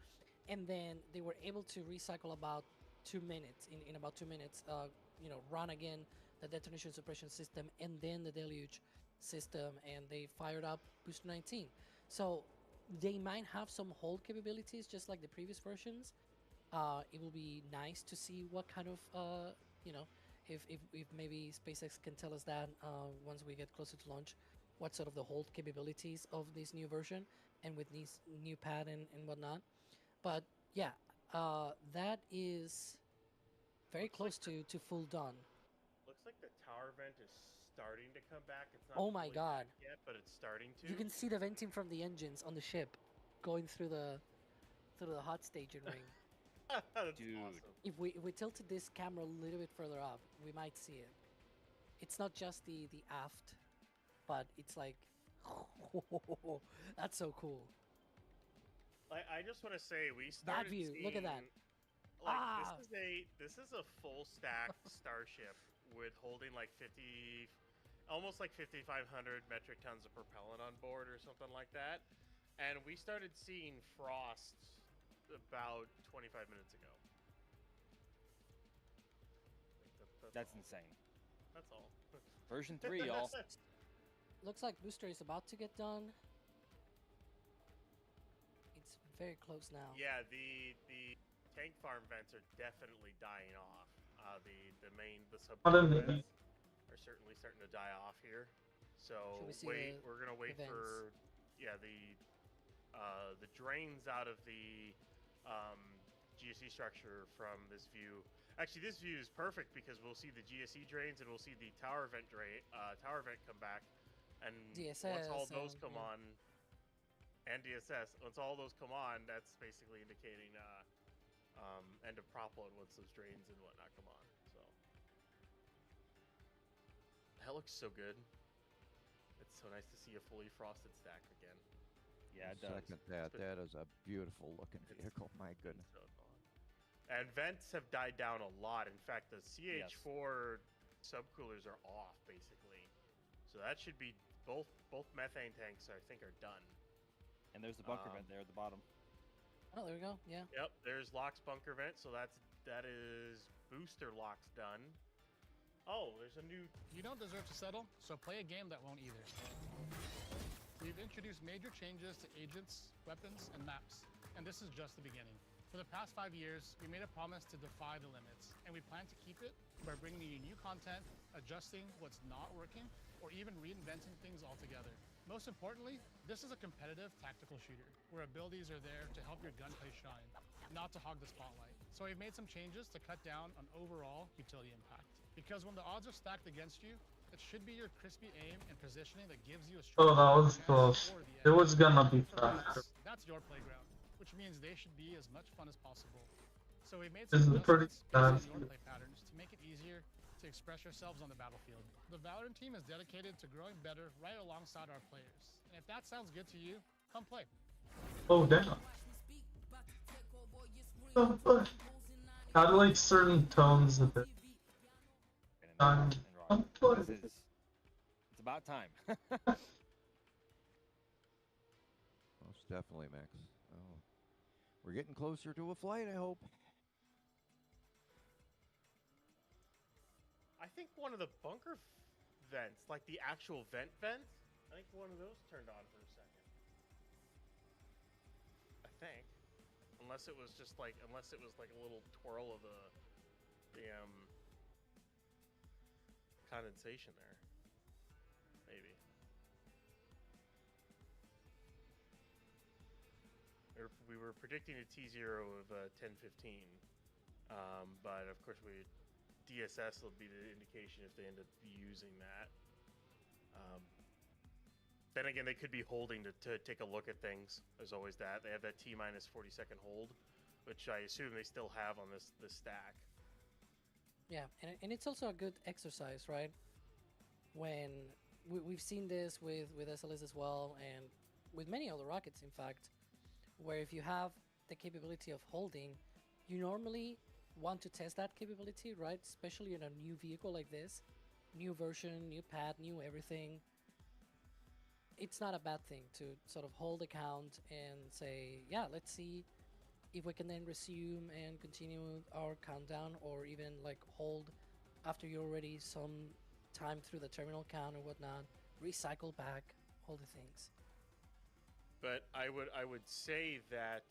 And then they were able to recycle about 2 minutes. In about 2 minutes, you know, run again the detonation suppression system and then the deluge system, and they fired up Booster 19. So they might have some hold capabilities just like the previous versions. It will be nice to see what kind of, you know, if maybe SpaceX can tell us that once we get closer to launch, what sort of the hold capabilities of this new version and with this new pad and whatnot. But yeah, that is very close to full done. Looks like the tower vent is starting to come back. It's not Oh my fully god. back yet, but it's starting to. You can see the venting from the engines on the ship going through the hot staging ring. That's Dude. awesome. If we tilt this camera a little bit further up, we might see it. It's not just the aft, but it's like that's so cool. I just want to say we That started view, look at that. Like Ah! this is a full stack starship with holding like 50, almost like 5,500 metric tons of propellant on board or something like that. And we started seeing frost about 25 minutes ago. That's all. insane. That's all. Version 3, y'all. Looks like booster is about to get done. It's very close now. Yeah, the tank farm vents are definitely dying off. The sub vents are certainly starting to die off here. So we're gonna wait for the drains out of the GSE structure from this view. Actually, this view is perfect because we'll see the GSE drains and we'll see the tower vent come back, and DSS, once all those come yeah. on, and DSS, once all those come on, that's basically indicating end of prop load once those drains and whatnot come on. So that looks so good. It's so nice to see a fully frosted stack again. Yeah, it does. Second that. That is a beautiful looking vehicle. My goodness. So fun. And vents have died down a lot. In fact, the CH4 subcoolers are off basically. So that should be both methane tanks I think are done. And there's the bunker vent there at the bottom. Oh, there we go. Yeah. Yep, there's Locke's bunker vent, so that is booster Locke's done. Oh, there's a new. You don't deserve to settle, so play a game that won't either. We've introduced major changes to agents, weapons, and maps, and this is just the beginning. For For the past 5 years, we made a promise to defy the limits, and we plan to keep it by bringing you new content, adjusting what's not working, or even reinventing things altogether. Most importantly, this is a competitive tactical shooter, where abilities are there to help your gunplay shine, not to hog the spotlight. So we've made some changes to cut down on overall utility impact. Because when the odds are stacked against you, it should be your crispy aim and positioning that gives you a Oh, strong that was chance close. or the It edge. was gonna be For faster. us, that's your playground, which means they should be as much fun as possible. So we made This some is pretty adjustments based on fast. your play patterns to make it easier to express yourselves on the battlefield. The Valorant team is dedicated to growing better right alongside our players. And if that sounds good to you, come play. Oh, damn. Oh, fuck. I like certain tones of it. And I'm Rock. playing. It's about time. Most definitely, Max. Oh, we're getting closer to a flight, I hope. I think one of the bunker vents, like the actual vents, I think one of those turned on for a second. I think, unless it was like a little twirl of the condensation there, maybe. We were predicting a T0 of 10:15, but of course DSS will be the indication if they end up using that. Then again, they could be holding to take a look at things. There's always that. They have that T minus 40-second hold, which I assume they still have on this stack. Yeah, and it's also a good exercise, right? When we've seen this with SLS as well, and with many other rockets, in fact, where if you have the capability of holding, you normally want to test that capability, right? Especially in a new vehicle like this, new version, new pad, new everything. It's not a bad thing to sort of hold a count and say, yeah, let's see if we can then resume and continue our countdown, or even like hold after you're already some time through the terminal count or whatnot, recycle back, all the things. But I would say that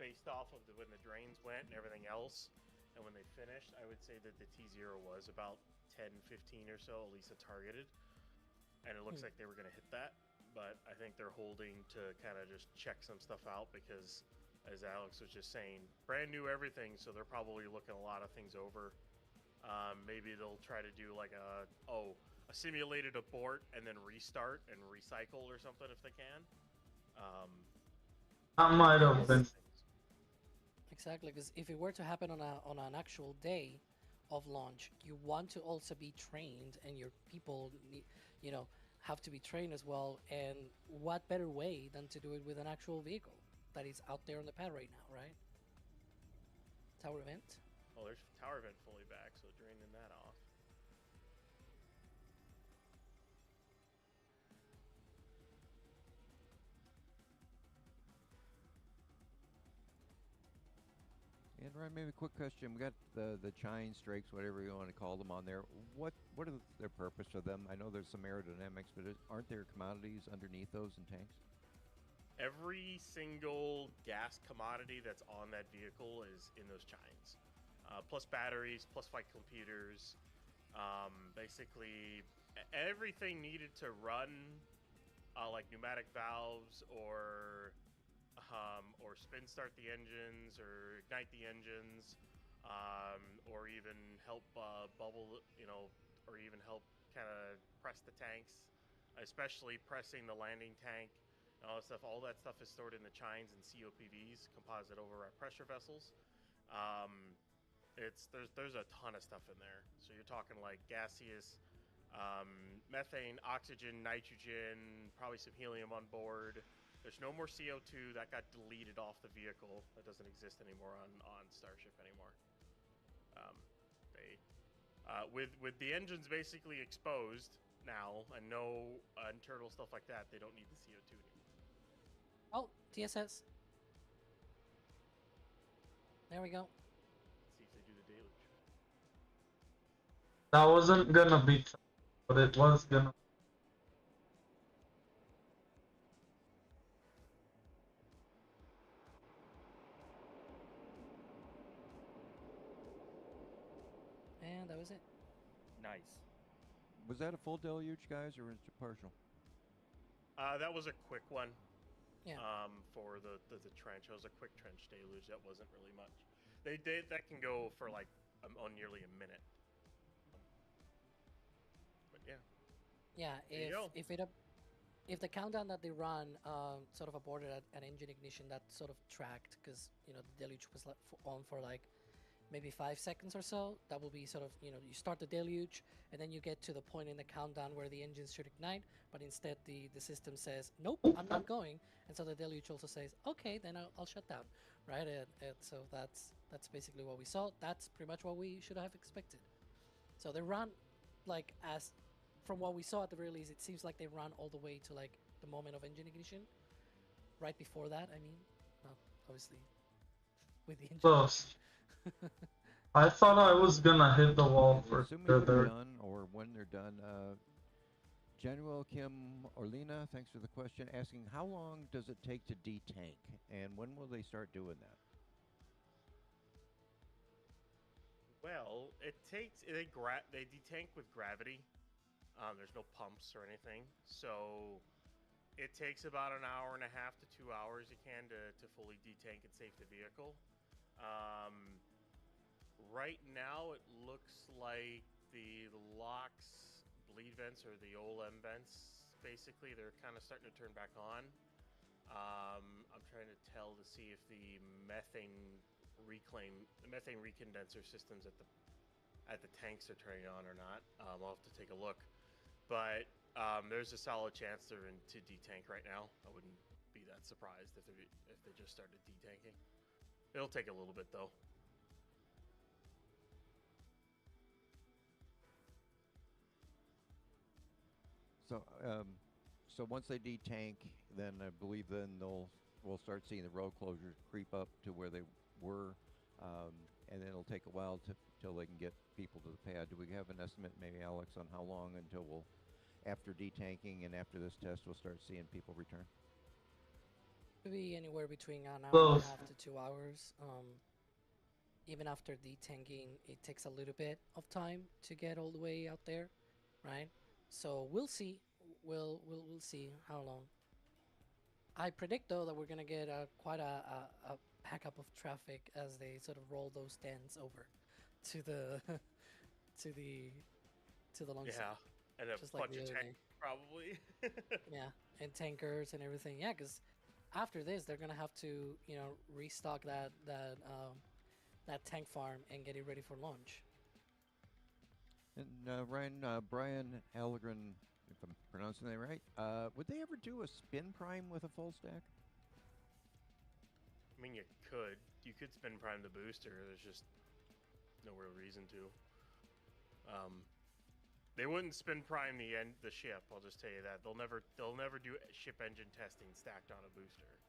based off of when the drains went and everything else, and when they finished, I would say that the T0 was about 10, 15 or so, at least a targeted. And it looks like they were going to hit that. But I think they're holding to kind of just check some stuff out because, as Alex was just saying, brand new everything, so they're probably looking a lot of things over. Maybe they'll try to do like a simulated abort and then restart and recycle or something if they can. I might have been. Exactly, because if it were to happen on an actual day of launch, you want to also be trained, and your people, have to be trained as well. And what better way than to do it with an actual vehicle that is out there on the pad right now, right? Tower event. Oh, there's tower event fully back, so draining that off. And Ryan, maybe a quick question. We got the chine strikes, whatever you want to call them, on there. What are their purpose of them? I know there's some aerodynamics, but aren't there commodities underneath those in tanks? Every single gas commodity that's on that vehicle is in those chines. Plus batteries, plus flight computers. Basically, everything needed to run, like pneumatic valves or spin start the engines or ignite the engines, or even help bubble, or even help kind of press the tanks, especially pressing the landing tank and all that stuff. All that stuff is stored in the chines and COPVs, composite override pressure vessels. There's a ton of stuff in there. So you're talking like gaseous, methane, oxygen, nitrogen, probably some helium on board. There's no more CO2. That got deleted off the vehicle. That doesn't exist anymore on Starship anymore. With the engines basically exposed now and no internal stuff like that, they don't need the CO2 anymore. Oh, TSS. There we go. Let's see if they do the deluge. That wasn't gonna be, but it was gonna. that was it. Nice. Was that a full deluge, guys, or was it partial? That was a quick one. Yeah. For the trench, it was a quick trench deluge. That wasn't really much. They did that can go for like on nearly a minute. But yeah. Yeah, There you go. if the countdown that they run sort of aborted at an engine ignition, that sort of tracked because the deluge was on for like maybe 5 seconds or so. That will be sort of you start the deluge and then you get to the point in the countdown where the engines should ignite, but instead the system says nope, I'm not going, and so the deluge also says okay, then I'll shut down, right? And so that's basically what we saw. That's pretty much what we should have expected. So they run like as from what we saw at the release, it seems like they run all the way to like the moment of engine ignition. Right before that, I mean, well, obviously with the engine. Close. I thought I was gonna hit the wall for Assuming the they're third. done or when they're done. General Kim Orlina, thanks for the question, asking how long does it take to detank, and when will they start doing that? Well, it takes they detank with gravity. There's no pumps or anything, so it takes about an hour and a half to 2 hours you can to fully detank and save the vehicle. Right now, it looks like the LOX bleed vents or the OLM vents, basically, they're kind of starting to turn back on. I'm trying to tell to see if the methane recondenser systems at the tanks are turning on or not. I'll have to take a look, but there's a solid chance they're into detank right now. I wouldn't be that surprised if they just started detanking. It'll take a little bit though. So, so once they detank, then I believe we'll start seeing the road closures creep up to where they were, and then it'll take a while till they can get people to the pad. Do we have an estimate, maybe Alex, on how long until after detanking and after this test, we'll start seeing people return? Could be anywhere between an hour Close. and a half to 2 hours. Even after detanking, it takes a little bit of time to get all the way out there, right? So we'll see. We'll see how long. I predict though that we're gonna get quite a backup of traffic as they sort of roll those dens over to the to the long side. And a Just like bunch the of other tanks day. probably. Yeah, and tankers and everything. Yeah, because after this they're gonna have to restock that tank farm and get it ready for launch. And Brian Allegren, if I'm pronouncing that right, would they ever do a spin prime with a full stack? I mean, you could spin prime the booster. There's just no real reason to. They wouldn't spin prime the ship. I'll just tell you that they'll never do ship engine testing stacked on a booster.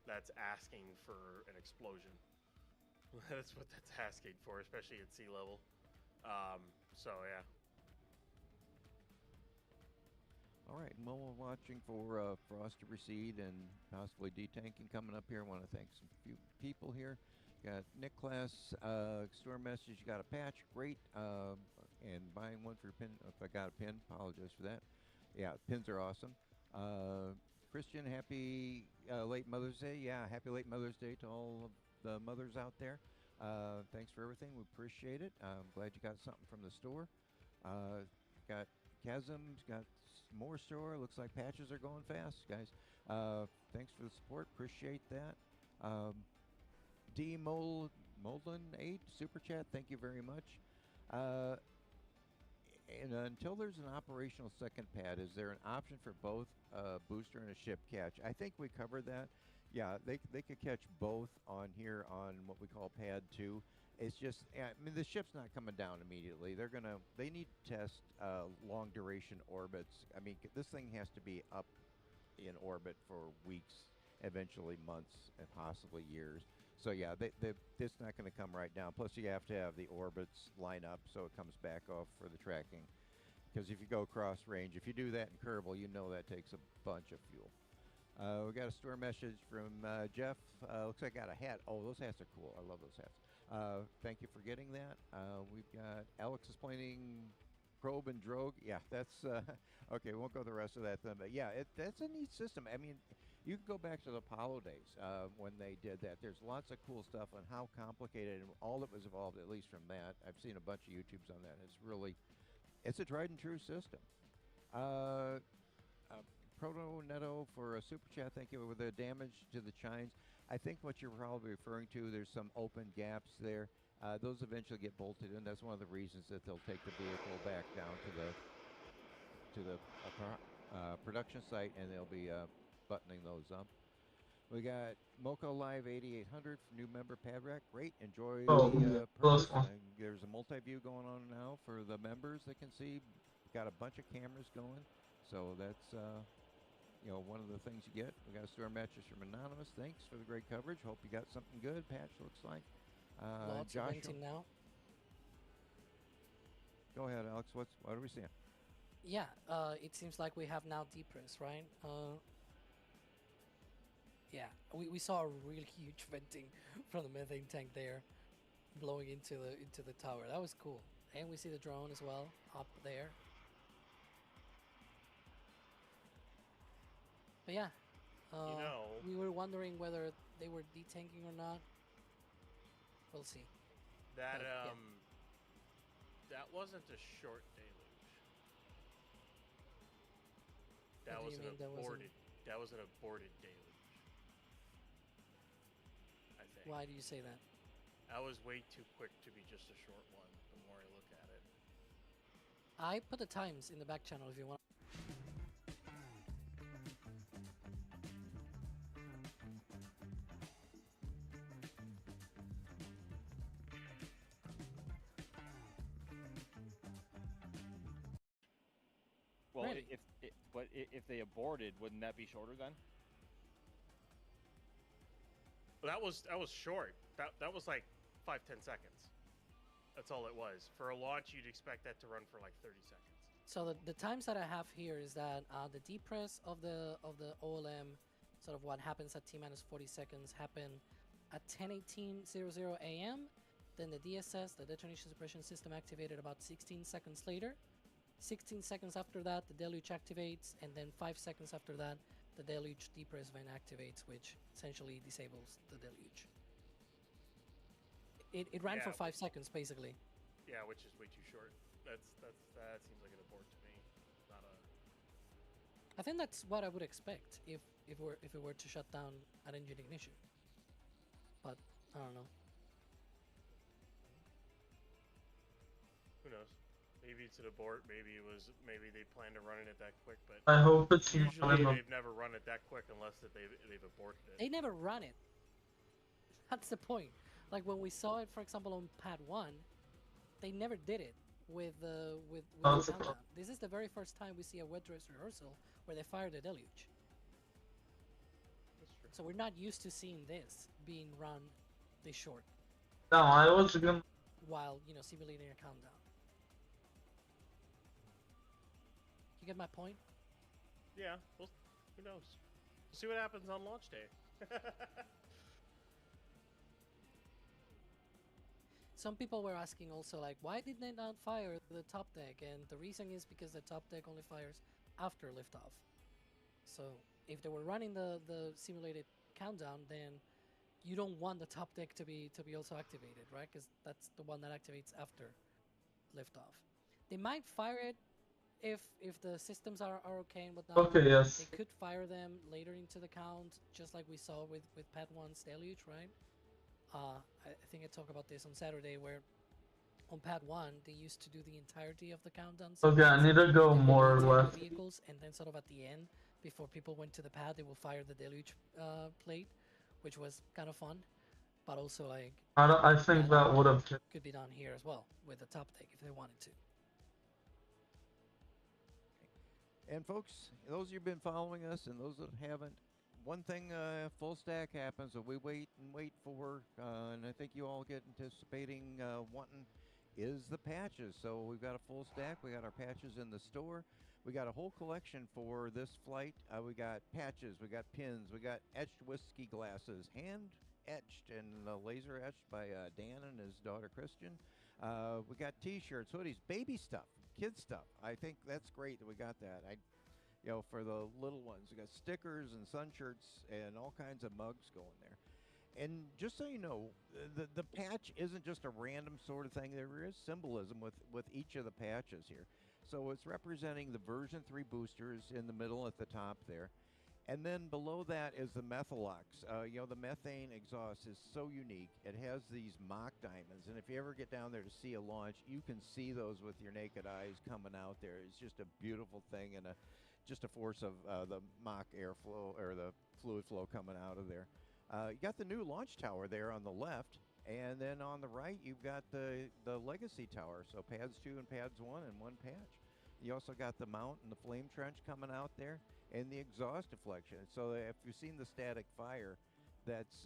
That's asking for an explosion. That's what that's asking for, especially at sea level. So yeah. All right, and while we're watching for Frost to recede and possibly detanking coming up here, I want to thank some few people here. Got Nick Class, store message, you got a patch, great, and buying one for your pin. If I got a pin, apologize for that. Yeah, pins are awesome. Christian, happy late Mother's Day. Yeah, happy late Mother's Day to all of the mothers out there. Thanks for everything. We appreciate it. I'm glad you got something from the store. Got Chasm's got more store. Looks like patches are going fast, guys. Thanks for the support. Appreciate that. D Molden 8 super chat. Thank you very much. And until there's an operational second pad, is there an option for both a booster and a ship catch? I think we covered that. Yeah, they could catch both on here on what we call pad 2. It's just, I mean, the ship's not coming down immediately. They need to test long duration orbits. I mean, this thing has to be up in orbit for weeks, eventually months, and possibly years. So yeah, it's not going to come right down. Plus, you have to have the orbits line up so it comes back off for the tracking. Because if you go cross range, if you do that in Kerbal, you know that takes a bunch of fuel. We got a store message from Jeff. Looks like I got a hat. Oh, those hats are cool. I love those hats. Thank you for getting that. We've got Alex explaining probe and drogue. Yeah, that's okay. We won't go the rest of that then, but yeah, that's a neat system. I mean, you can go back to the Apollo days when they did that. There's lots of cool stuff on how complicated and all that was involved. At least from that, I've seen a bunch of YouTubes on that. It's a tried and true system. Uh, Proto Netto for a super chat. Thank you. With the damage to the chines, I think what you're probably referring to, there's some open gaps there. Those eventually get bolted in. That's one of the reasons that they'll take the vehicle back down to the production site, and they'll be buttoning those up. We got Moco Live 8800 new member pad rack. Great, enjoy the close perks. one. There's a multi-view going on now for the members that can see. Got a bunch of cameras going, so that's one of the things you get. We got a store mattress from Anonymous. Thanks for the great coverage. Hope you got something good. Patch looks like. Lots of venting now. Go ahead, Alex. What are we seeing? Yeah, it seems like we have now depress, right? Yeah, we saw a really huge venting from the methane tank there, blowing into the tower. That was cool. And we see the drone as well up there. But yeah, we were wondering whether they were detanking or not. We'll see. That But, yeah. that wasn't a short deluge. That What was do an you mean that wasn't- aborted. That was an aborted deluge. I think. Why do you say that? I was way too quick to be just a short one. The more I look at it. I put the times in the back channel if you want. Well, Really? if they aborted, wouldn't that be shorter then? That was short. That was like 5-10 seconds. That's all it was. For a launch, you'd expect that to run for like 30 seconds. So the times that I have here is that the depress of the OLM, sort of what happens at T-minus 40 seconds, happen at 10:18:00 a.m. Then the DSS, the detonation suppression system, activated about 16 seconds later. 16 seconds after that, the deluge activates, and then 5 seconds after that, the deluge depress vent activates, which essentially disables the deluge. It ran for 5 seconds, basically. Yeah, which is way too short. That seems like an abort to me. Not a. I think that's what I would expect if it were to shut down at engine ignition. But I don't know. Who knows? Maybe it's an abort. Maybe they plan to run it that quick. But I hope it's usually not they've never run it that quick unless that they've aborted it. They never run it. That's the point. Like when we saw it, for example, on Pad 1, they never did it with the countdown. This is the very first time we see a wet dress rehearsal where they fire the deluge. That's true. So we're not used to seeing this being run this short No, I was gonna. while, simulating a countdown. You get my point? Yeah. Well, who knows? We'll see what happens on launch day. Some people were asking also, like, why did they not fire the top deck? And the reason is because the top deck only fires after liftoff. So if they were running the simulated countdown, then you don't want the top deck to be also activated, right? Because that's the one that activates after liftoff. They might fire it if the systems are okay and whatnot. Okay, yes. They could fire them later into the count, just like we saw with Pad 1's deluge, right? I think I talked about this on Saturday, where on Pad 1 they used to do the entirety of the countdown. Okay, I need to go They would more attack the left. vehicles, and then sort of at the end, before people went to the pad, they will fire the deluge plate, which was kind of fun, but also like I think that would have. could be done here as well with the top deck if they wanted to. And folks, those of you who've been following us and those that haven't, one thing full stack happens that we wait for, and I think you all get anticipating wanting, is the patches. So we've got a full stack. We got our patches in the store. We got a whole collection for this flight. We got patches. We got pins. We got etched whiskey glasses, hand etched and laser etched by Dan and his daughter Christian. We got T-shirts, hoodies, baby stuff, kid stuff. I think that's great that we got that. For the little ones, we got stickers and sun shirts and all kinds of mugs going there. And just so you know, the patch isn't just a random sort of thing. There is symbolism with each of the patches here. So it's representing the version 3 boosters in the middle at the top there. And then below that is the Methalox. The methane exhaust is so unique. It has these mock diamonds. And if you ever get down there to see a launch, you can see those with your naked eyes coming out there. It's just a beautiful thing and just a force of the mock airflow or the fluid flow coming out of there. You got the new launch tower there on the left, and then on the right you've got the legacy tower. So pads 2 and pads 1 in one patch. You also got the mount and the flame trench coming out there, and the exhaust deflection. So if you've seen the static fire, that's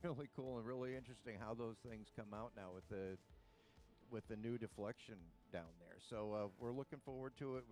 really cool and really interesting how those things come out now with the new deflection down there. So we're looking forward to it.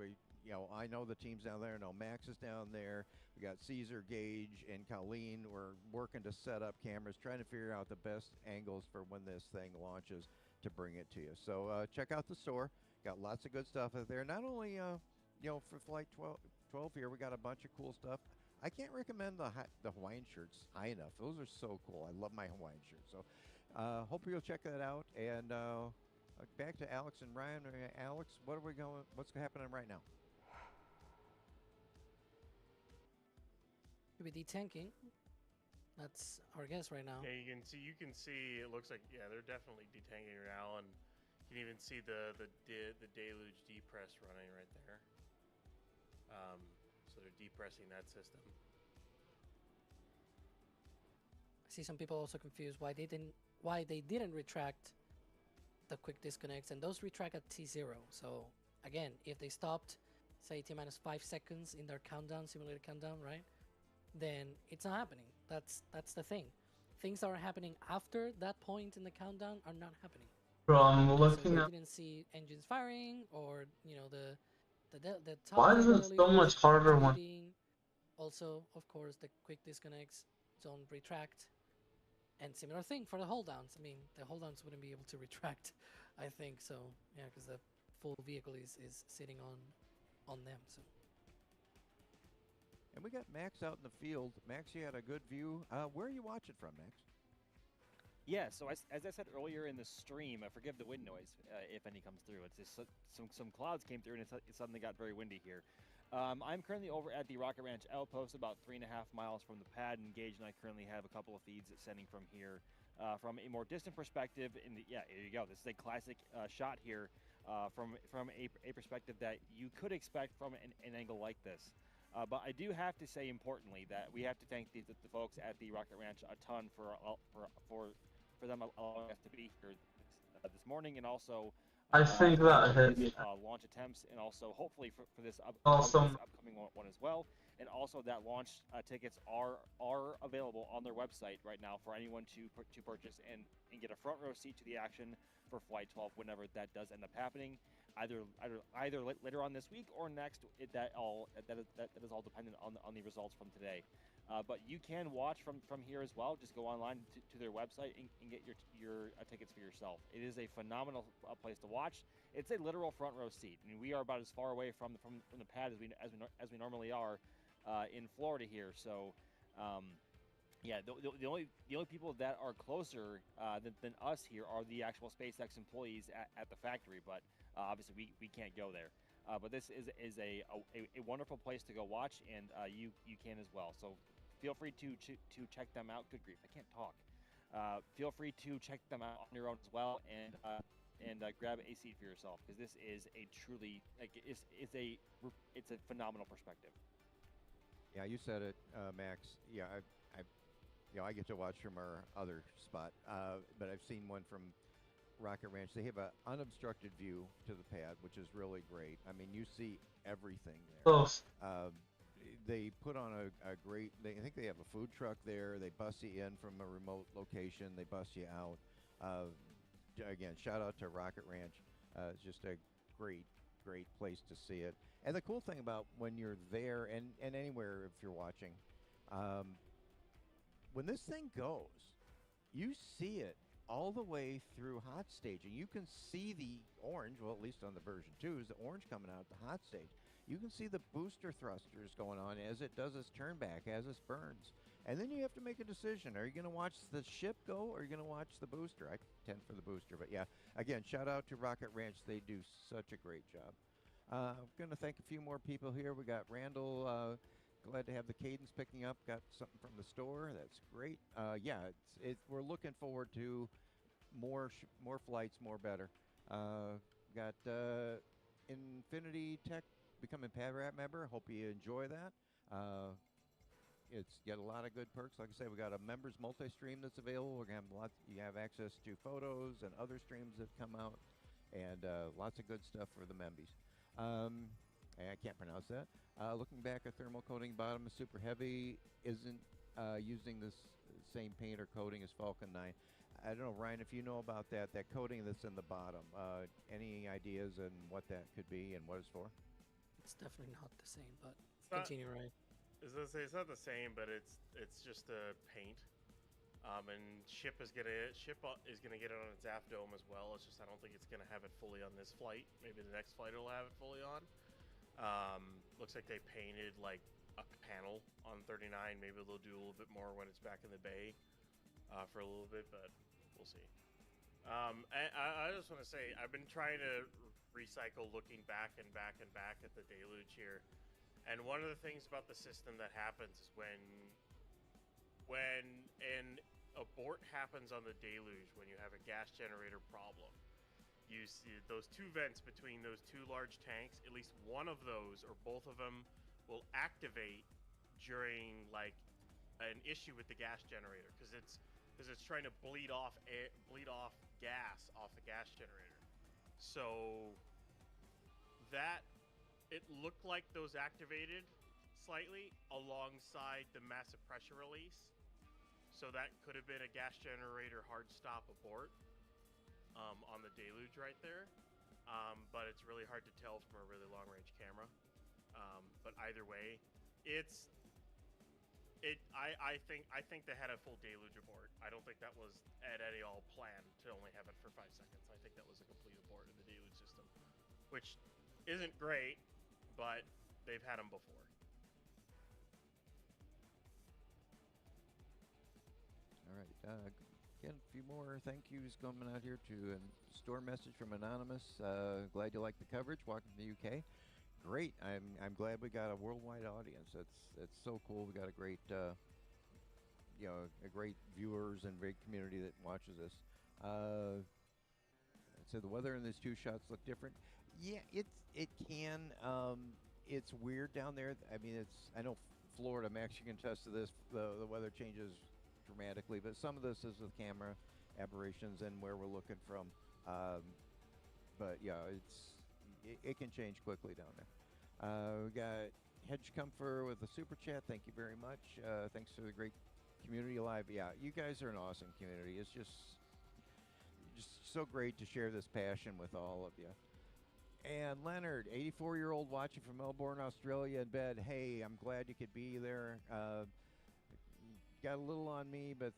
I know the team's down there. I know Max is down there. We got Caesar, Gage, and Colleen. We're working to set up cameras, trying to figure out the best angles for when this thing launches to bring it to you. So check out the store. Got lots of good stuff out there. Not only, for Flight 12 here, we got a bunch of cool stuff. I can't recommend the Hawaiian shirts high enough. Those are so cool. I love my Hawaiian shirts. So hope you'll check that out. And back to Alex and Ryan. Alex, what's happening right now? Could be detanking. That's our guess right now. Yeah, you can see. It looks like they're definitely detanking now, and you can even see the deluge depress running right there. So they're depressing that system. I see some people also confused why they didn't retract the quick disconnects, and those retract at T0. So again, if they stopped, say T-5 seconds in their countdown, simulated countdown, right? Then it's not happening. That's the thing. Things that are happening after that point in the countdown are not happening. Bro, I'm So looking you at. didn't see engines firing, or the top Why is tail it so deluge much harder when? activating. Also, of course, the quick disconnects don't retract. And similar thing for the hold downs. I mean, the hold downs wouldn't be able to retract, I think. So yeah, because the full vehicle is sitting on them. So. And we got Max out in the field. Max, you had a good view. Where are you watching from, Max? Yeah, so as I said earlier in the stream, forgive the wind noise if any comes through. It's just some clouds came through and it suddenly got very windy here. I'm currently over at the Rocket Ranch outpost, about 3.5 miles from the pad. And Gage and I currently have a couple of feeds sending from here. From a more distant perspective, here you go. This is a classic shot here from a perspective that you could expect from an angle like this. But I do have to say, importantly, that we have to thank the folks at the Rocket Ranch a ton for them allowing us to be here this morning, and also I think that hit me. launch attempts, and also hopefully for this Also, upcoming one as well. And also that launch tickets are available on their website right now for anyone to purchase and get a front row seat to the action for Flight 12 whenever that does end up happening. Either later on this week or next. That is all dependent on the results from today. But you can watch from here as well. Just go online to their website and get your tickets for yourself. It is a phenomenal place to watch. It's a literal front row seat. I mean, we are about as far away from the pad as we normally are in Florida here. So. The only people that are closer than us here are the actual SpaceX employees at the factory, but obviously we can't go there. But this is a wonderful place to go watch, and you can as well. So feel free to check them out. Good grief, I can't talk. Feel free to check them out on your own as well, and grab a seat for yourself, because this is a truly it's a phenomenal perspective. Yeah, you said it, Max. Yeah, I get to watch from our other spot, but I've seen one from Rocket Ranch. They have an unobstructed view to the pad, which is really great. I mean, you see everything there. close. They put on a great. I think they have a food truck there. They bus you in from a remote location. They bus you out. Again, shout out to Rocket Ranch. It's just a great place to see it. And the cool thing about when you're there and anywhere if you're watching, when this thing goes, you see it all the way through hot staging. You can see the orange, well, at least on the version 2, is the orange coming out at the hot stage. You can see the booster thrusters going on as it does its turn back, as it burns. And then you have to make a decision. Are you going to watch the ship go, or are you going to watch the booster? I tend for the booster, but yeah. Again, shout out to Rocket Ranch. They do such a great job. I'm going to thank a few more people here. We got Randall. Glad to have the cadence picking up. Got something from the store. That's great. Yeah, we're looking forward to more flights, more better. Got Infinity Tech becoming PadRat member. Hope you enjoy that. It's got a lot of good perks. Like I say, we got a members multi-stream that's available. We're gonna have lots. You have access to photos and other streams that come out, and lots of good stuff for the membies. I can't pronounce that. Looking back, a thermal coating bottom is super heavy. Isn't using this same paint or coating as Falcon 9. I don't know, Ryan, if you know about that coating that's in the bottom. Any ideas on what that could be and what it's for? It's definitely not the same, but Not- continue, Ryan. It's not the same, but it's just a paint. And Ship is gonna get it on its aft dome as well. It's just I don't think it's gonna have it fully on this flight. Maybe the next flight it'll have it fully on. Looks like they painted like a panel on 39. Maybe they'll do a little bit more when it's back in the bay for a little bit, but we'll see. I just want to say I've been trying to recycle, looking back and back and back at the deluge here. And one of the things about the system that happens is when an abort happens on the deluge, when you have a gas generator problem, you see those two vents between those two large tanks. At least one of those, or both of them, will activate during like an issue with the gas generator because it's trying to bleed off gas off the gas generator. So that. It looked like those activated slightly alongside the massive pressure release. So that could have been a gas generator hard stop abort on the deluge right there. But it's really hard to tell from a really long range camera. But either way, I think they had a full deluge abort. I don't think that was at all planned to only have it for 5 seconds. I think that was a complete abort in the deluge system, which isn't great. But they've had them before. All right. Again, a few more thank yous coming out here to a store message from Anonymous. Glad you like the coverage. Walking from the UK. Great. I'm glad we got a worldwide audience. That's so cool. We got a great a great viewers and great community that watches us. So the weather in these two shots look different. Yeah, it can. It's weird down there. I mean, I know Florida. Max, you can attest to this. The weather changes dramatically, but some of this is with camera aberrations and where we're looking from. But yeah, it can change quickly down there. We got Hedge Comfort with a super chat. Thank you very much. Thanks for the great community alive. Yeah, you guys are an awesome community. It's just so great to share this passion with all of you. And Leonard, 84-year-old watching from Melbourne, Australia in bed. Hey, I'm glad you could be there. Got a little on me, but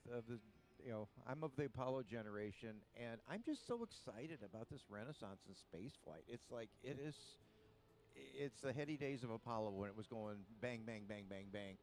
I'm of the Apollo generation, and I'm just so excited about this renaissance in space flight. It's like it's the heady days of Apollo when it was going bang, bang, bang, bang, bang.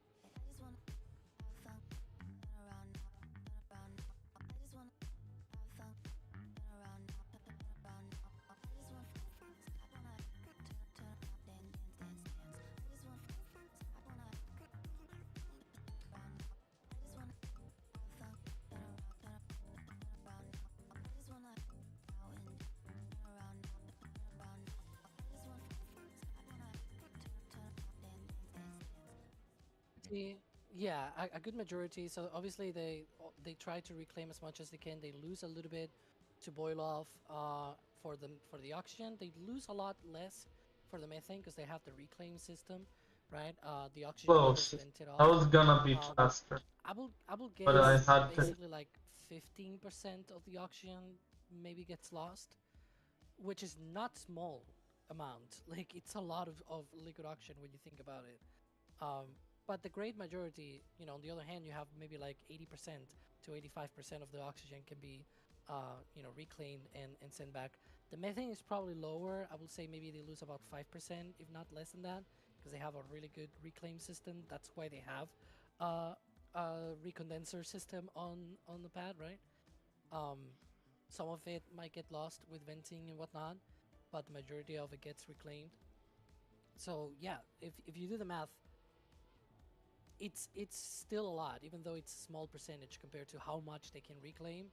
Yeah, a good majority. So obviously they try to reclaim as much as they can. They lose a little bit to boil off for the oxygen. They lose a lot less for the methane because they have the reclaim system, right? The oxygen Close. is vented I off. was gonna be faster. I will But I guess had to. basically like 15% of the oxygen maybe gets lost, which is not small amount. Like it's a lot of liquid oxygen when you think about it. But the great majority, on the other hand, you have maybe like 80% to 85% of the oxygen can be, reclaimed and sent back. The methane is probably lower. I would say maybe they lose about 5%, if not less than that, because they have a really good reclaim system. That's why they have a recondenser system on the pad, right? Um, some of it might get lost with venting and whatnot, but the majority of it gets reclaimed. So yeah, if you do the math, it's still a lot, even though it's a small percentage compared to how much they can reclaim.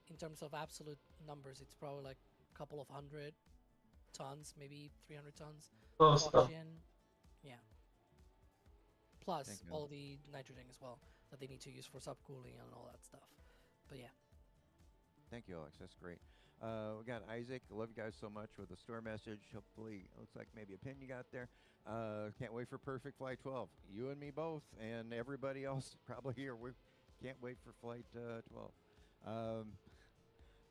In terms of absolute numbers, it's probably like a couple of 100 tons, maybe 300 tons Oh, of stuff. oxygen. Yeah, plus Thank you. all the nitrogen as well that they need to use for subcooling and all that stuff. But yeah. Thank you, Alex. That's great. We got Isaac. I love you guys so much with the store message. Hopefully, it looks like maybe a pin you got there. Can't wait for Perfect Flight 12. You and me both, and everybody else probably here. We can't wait for Flight 12.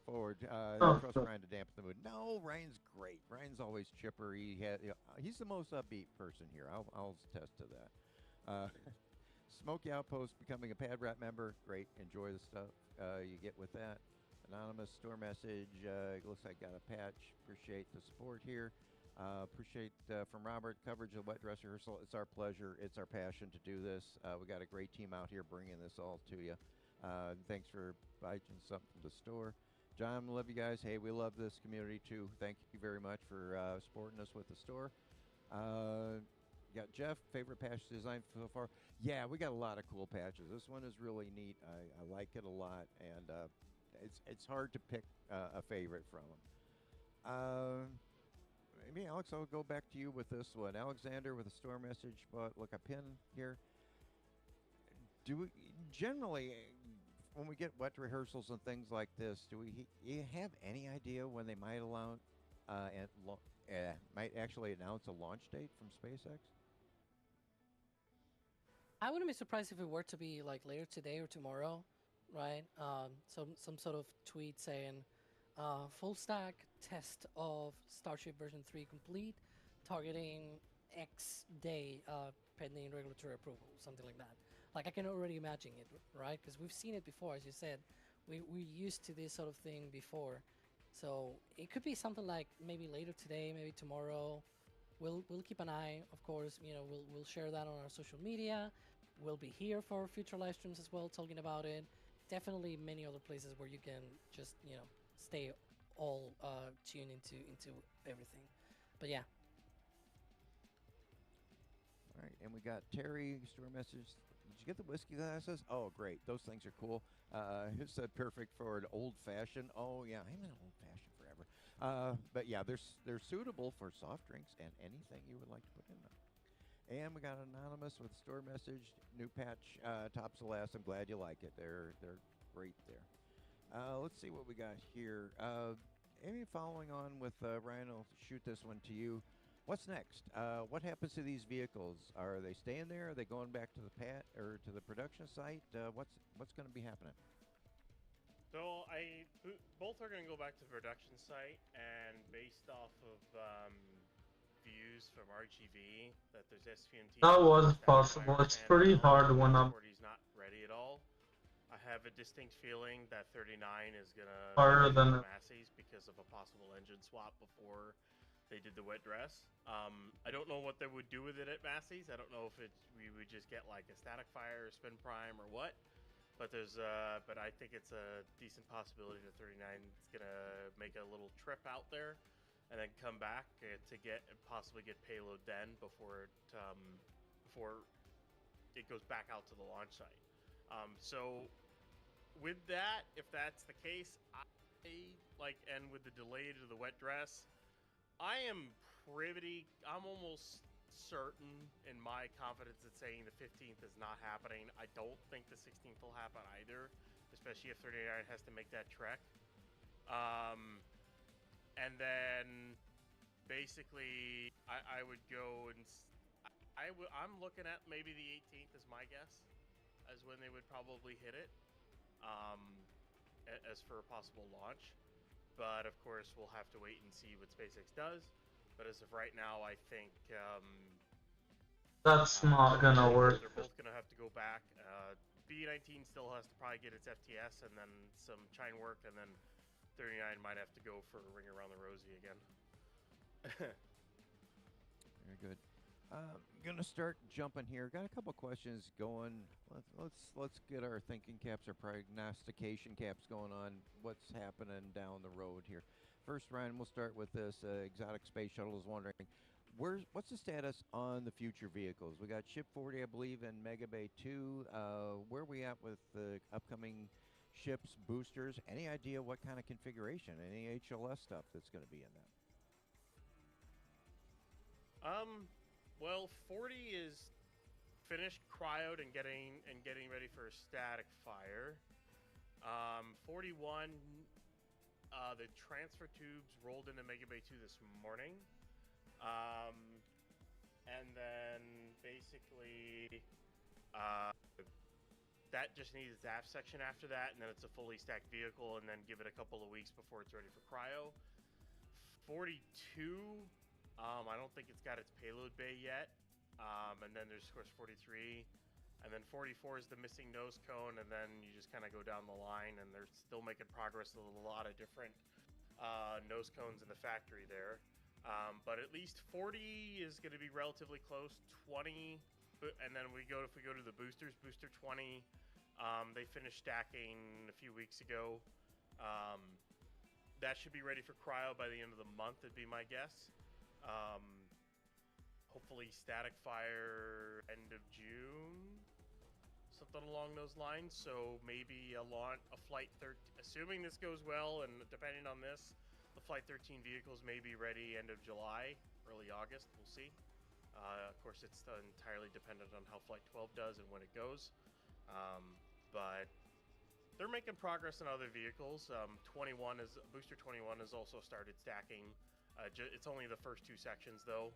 Forward. Oh, Trust stuff. Ryan to dampen the mood. No, Ryan's great. Ryan's always chipper. He's the most upbeat person here. I'll attest to that. Smoky Outpost becoming a Pad Rat member. Great. Enjoy the stuff you get with that. Anonymous store message. Looks like got a patch. Appreciate the support here. Appreciate from Robert coverage of wet dress rehearsal. It's our pleasure. It's our passion to do this. We got a great team out here bringing this all to you. Thanks for buying something from the store. John, love you guys. Hey, we love this community too. Thank you very much for supporting us with the store. Got Jeff, favorite patch design so far. Yeah, we got a lot of cool patches. This one is really neat. I like it a lot, and it's hard to pick a favorite from them. Maybe Alex, I'll go back to you with this one. Alexander with a store message, but look, a pin here. Do we generally, when we get wet rehearsals and things like this, do you have any idea when they might might actually announce a launch date from SpaceX? I wouldn't be surprised if it were to be like later today or tomorrow, right? Some sort of tweet saying, full stack test of Starship version 3 complete, targeting X day, pending regulatory approval, something like that. Like I can already imagine it, right? Because we've seen it before, as you said. We're used to this sort of thing before, so it could be something like maybe later today, maybe tomorrow. We'll keep an eye, of course. We'll share that on our social media. We'll be here for future live streams as well, talking about it. Definitely many other places where you can just stay all tuned into everything. But yeah. All right, and we got Terry store message. Did you get the whiskey glasses? Oh, great. Those things are cool. It said perfect for an old fashioned. Oh yeah, I'm an old fashioned forever. But yeah, they're suitable for soft drinks and anything you would like to put in them. And we got anonymous with store message. New patch, tops of last. I'm glad you like it. They're great there. Let's see what we got here. Amy, following on with Ryan, I'll shoot this one to you. What's next? What happens to these vehicles? Are they staying there? Are they going back to the or to the production site? What's going to be happening? So both are going to go back to the production site, and based off of views from RGV that there's SVMT. That was possible. It's pretty hard when I'm. He's not ready at all. I have a distinct feeling that 39 is gonna Harder than Massey's because of a possible engine swap before they did the wet dress. I don't know what they would do with it at Massey's. I don't know if we would just get like a static fire or spin prime or what. But but I think it's a decent possibility that 39 is gonna make a little trip out there, and then come back to possibly get payload then before it goes back out to the launch site. So with that, if that's the case, and with the delay to the wet dress, I'm almost certain in my confidence in saying the 15th is not happening. I don't think the 16th will happen either, especially if 39 has to make that trek. And then basically I would go and I'm looking at maybe the 18th is my guess as when they would probably hit it, as for a possible launch. But of course, we'll have to wait and see what SpaceX does. But as of right now, I think That's not gonna work. They're both gonna have to go back. B19 still has to probably get its FTS and then some chine work, and then 39 might have to go for a ring around the rosy again. Very good. Gonna start jumping here. Got a couple questions going. Let's get our thinking caps, our prognostication caps going on. What's happening down the road here? First, Ryan, we'll start with this. Exotic Space Shuttle is wondering, what's the status on the future vehicles? We got Ship 40, I believe, and Mega Bay 2. Where are we at with the upcoming ships, boosters? Any idea what kind of configuration? Any HLS stuff that's going to be in that? Well, 40 is finished cryoed and getting ready for a static fire. 41, the transfer tubes rolled into Mega Bay 2 this morning. And then basically, that just needs its aft section after that, and then it's a fully stacked vehicle, and then give it a couple of weeks before it's ready for cryo. 42, I don't think it's got its payload bay yet. And then there's, of course, 43. And then 44 is the missing nose cone, and then you just kind of go down the line, and they're still making progress with a lot of different nose cones in the factory there. But at least 40 is going to be relatively close. 20, and then if we go to the boosters, booster 20, they finished stacking a few weeks ago. That should be ready for cryo by the end of the month, would be my guess. Hopefully static fire end of June, something along those lines. So maybe a flight 13, assuming this goes well, and depending on this, the flight 13 vehicles may be ready end of July, early August. We'll see. Of course, it's entirely dependent on how flight 12 does and when it goes. But they're making progress in other vehicles. Booster 21 has also started stacking. It's only the first two sections, though,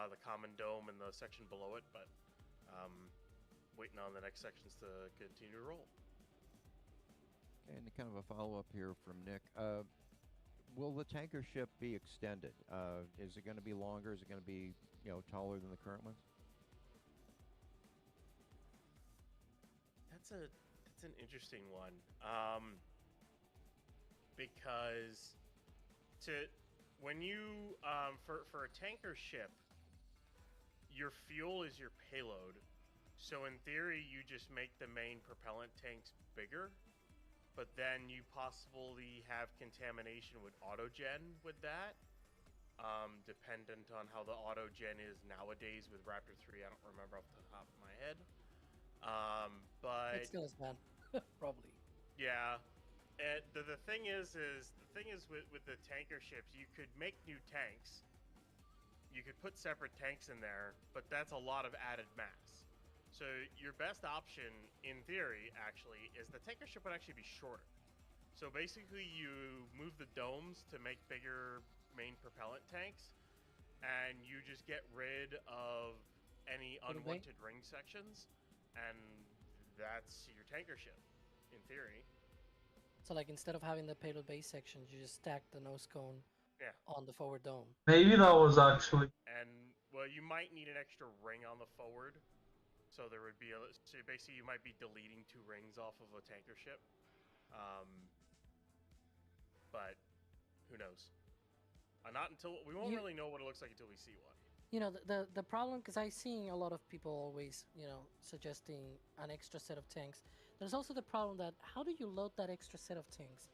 the common dome and the section below it, but waiting on the next sections to continue to roll. And kind of a follow-up here from Nick. Will the tanker ship be extended? Is it going to be longer? Is it going to be, taller than the current ones? That's an interesting one, because when you for a tanker ship, your fuel is your payload. So in theory, you just make the main propellant tanks bigger, but then you possibly have contamination with autogen with that, dependent on how the autogen is nowadays with Raptor 3. I don't remember off the top of my head. But It still is bad, probably. Yeah. And the thing is with the tanker ships, you could make new tanks. You could put separate tanks in there, but that's a lot of added mass. So your best option, in theory, actually, is the tanker ship would actually be shorter. So basically, you move the domes to make bigger main propellant tanks, and you just get rid of any unwanted ring sections, and that's your tanker ship, in theory. So, like, instead of having the payload base sections, you just stack the nose cone on the forward dome. Maybe that was actually... And, well, you might need an extra ring on the forward. So there would be so basically you might be deleting 2 rings off of a tanker ship. But who knows? We won't really know what it looks like until we see one. The problem, because I've seen a lot of people always, suggesting an extra set of tanks. There's also the problem that how do you load that extra set of tanks?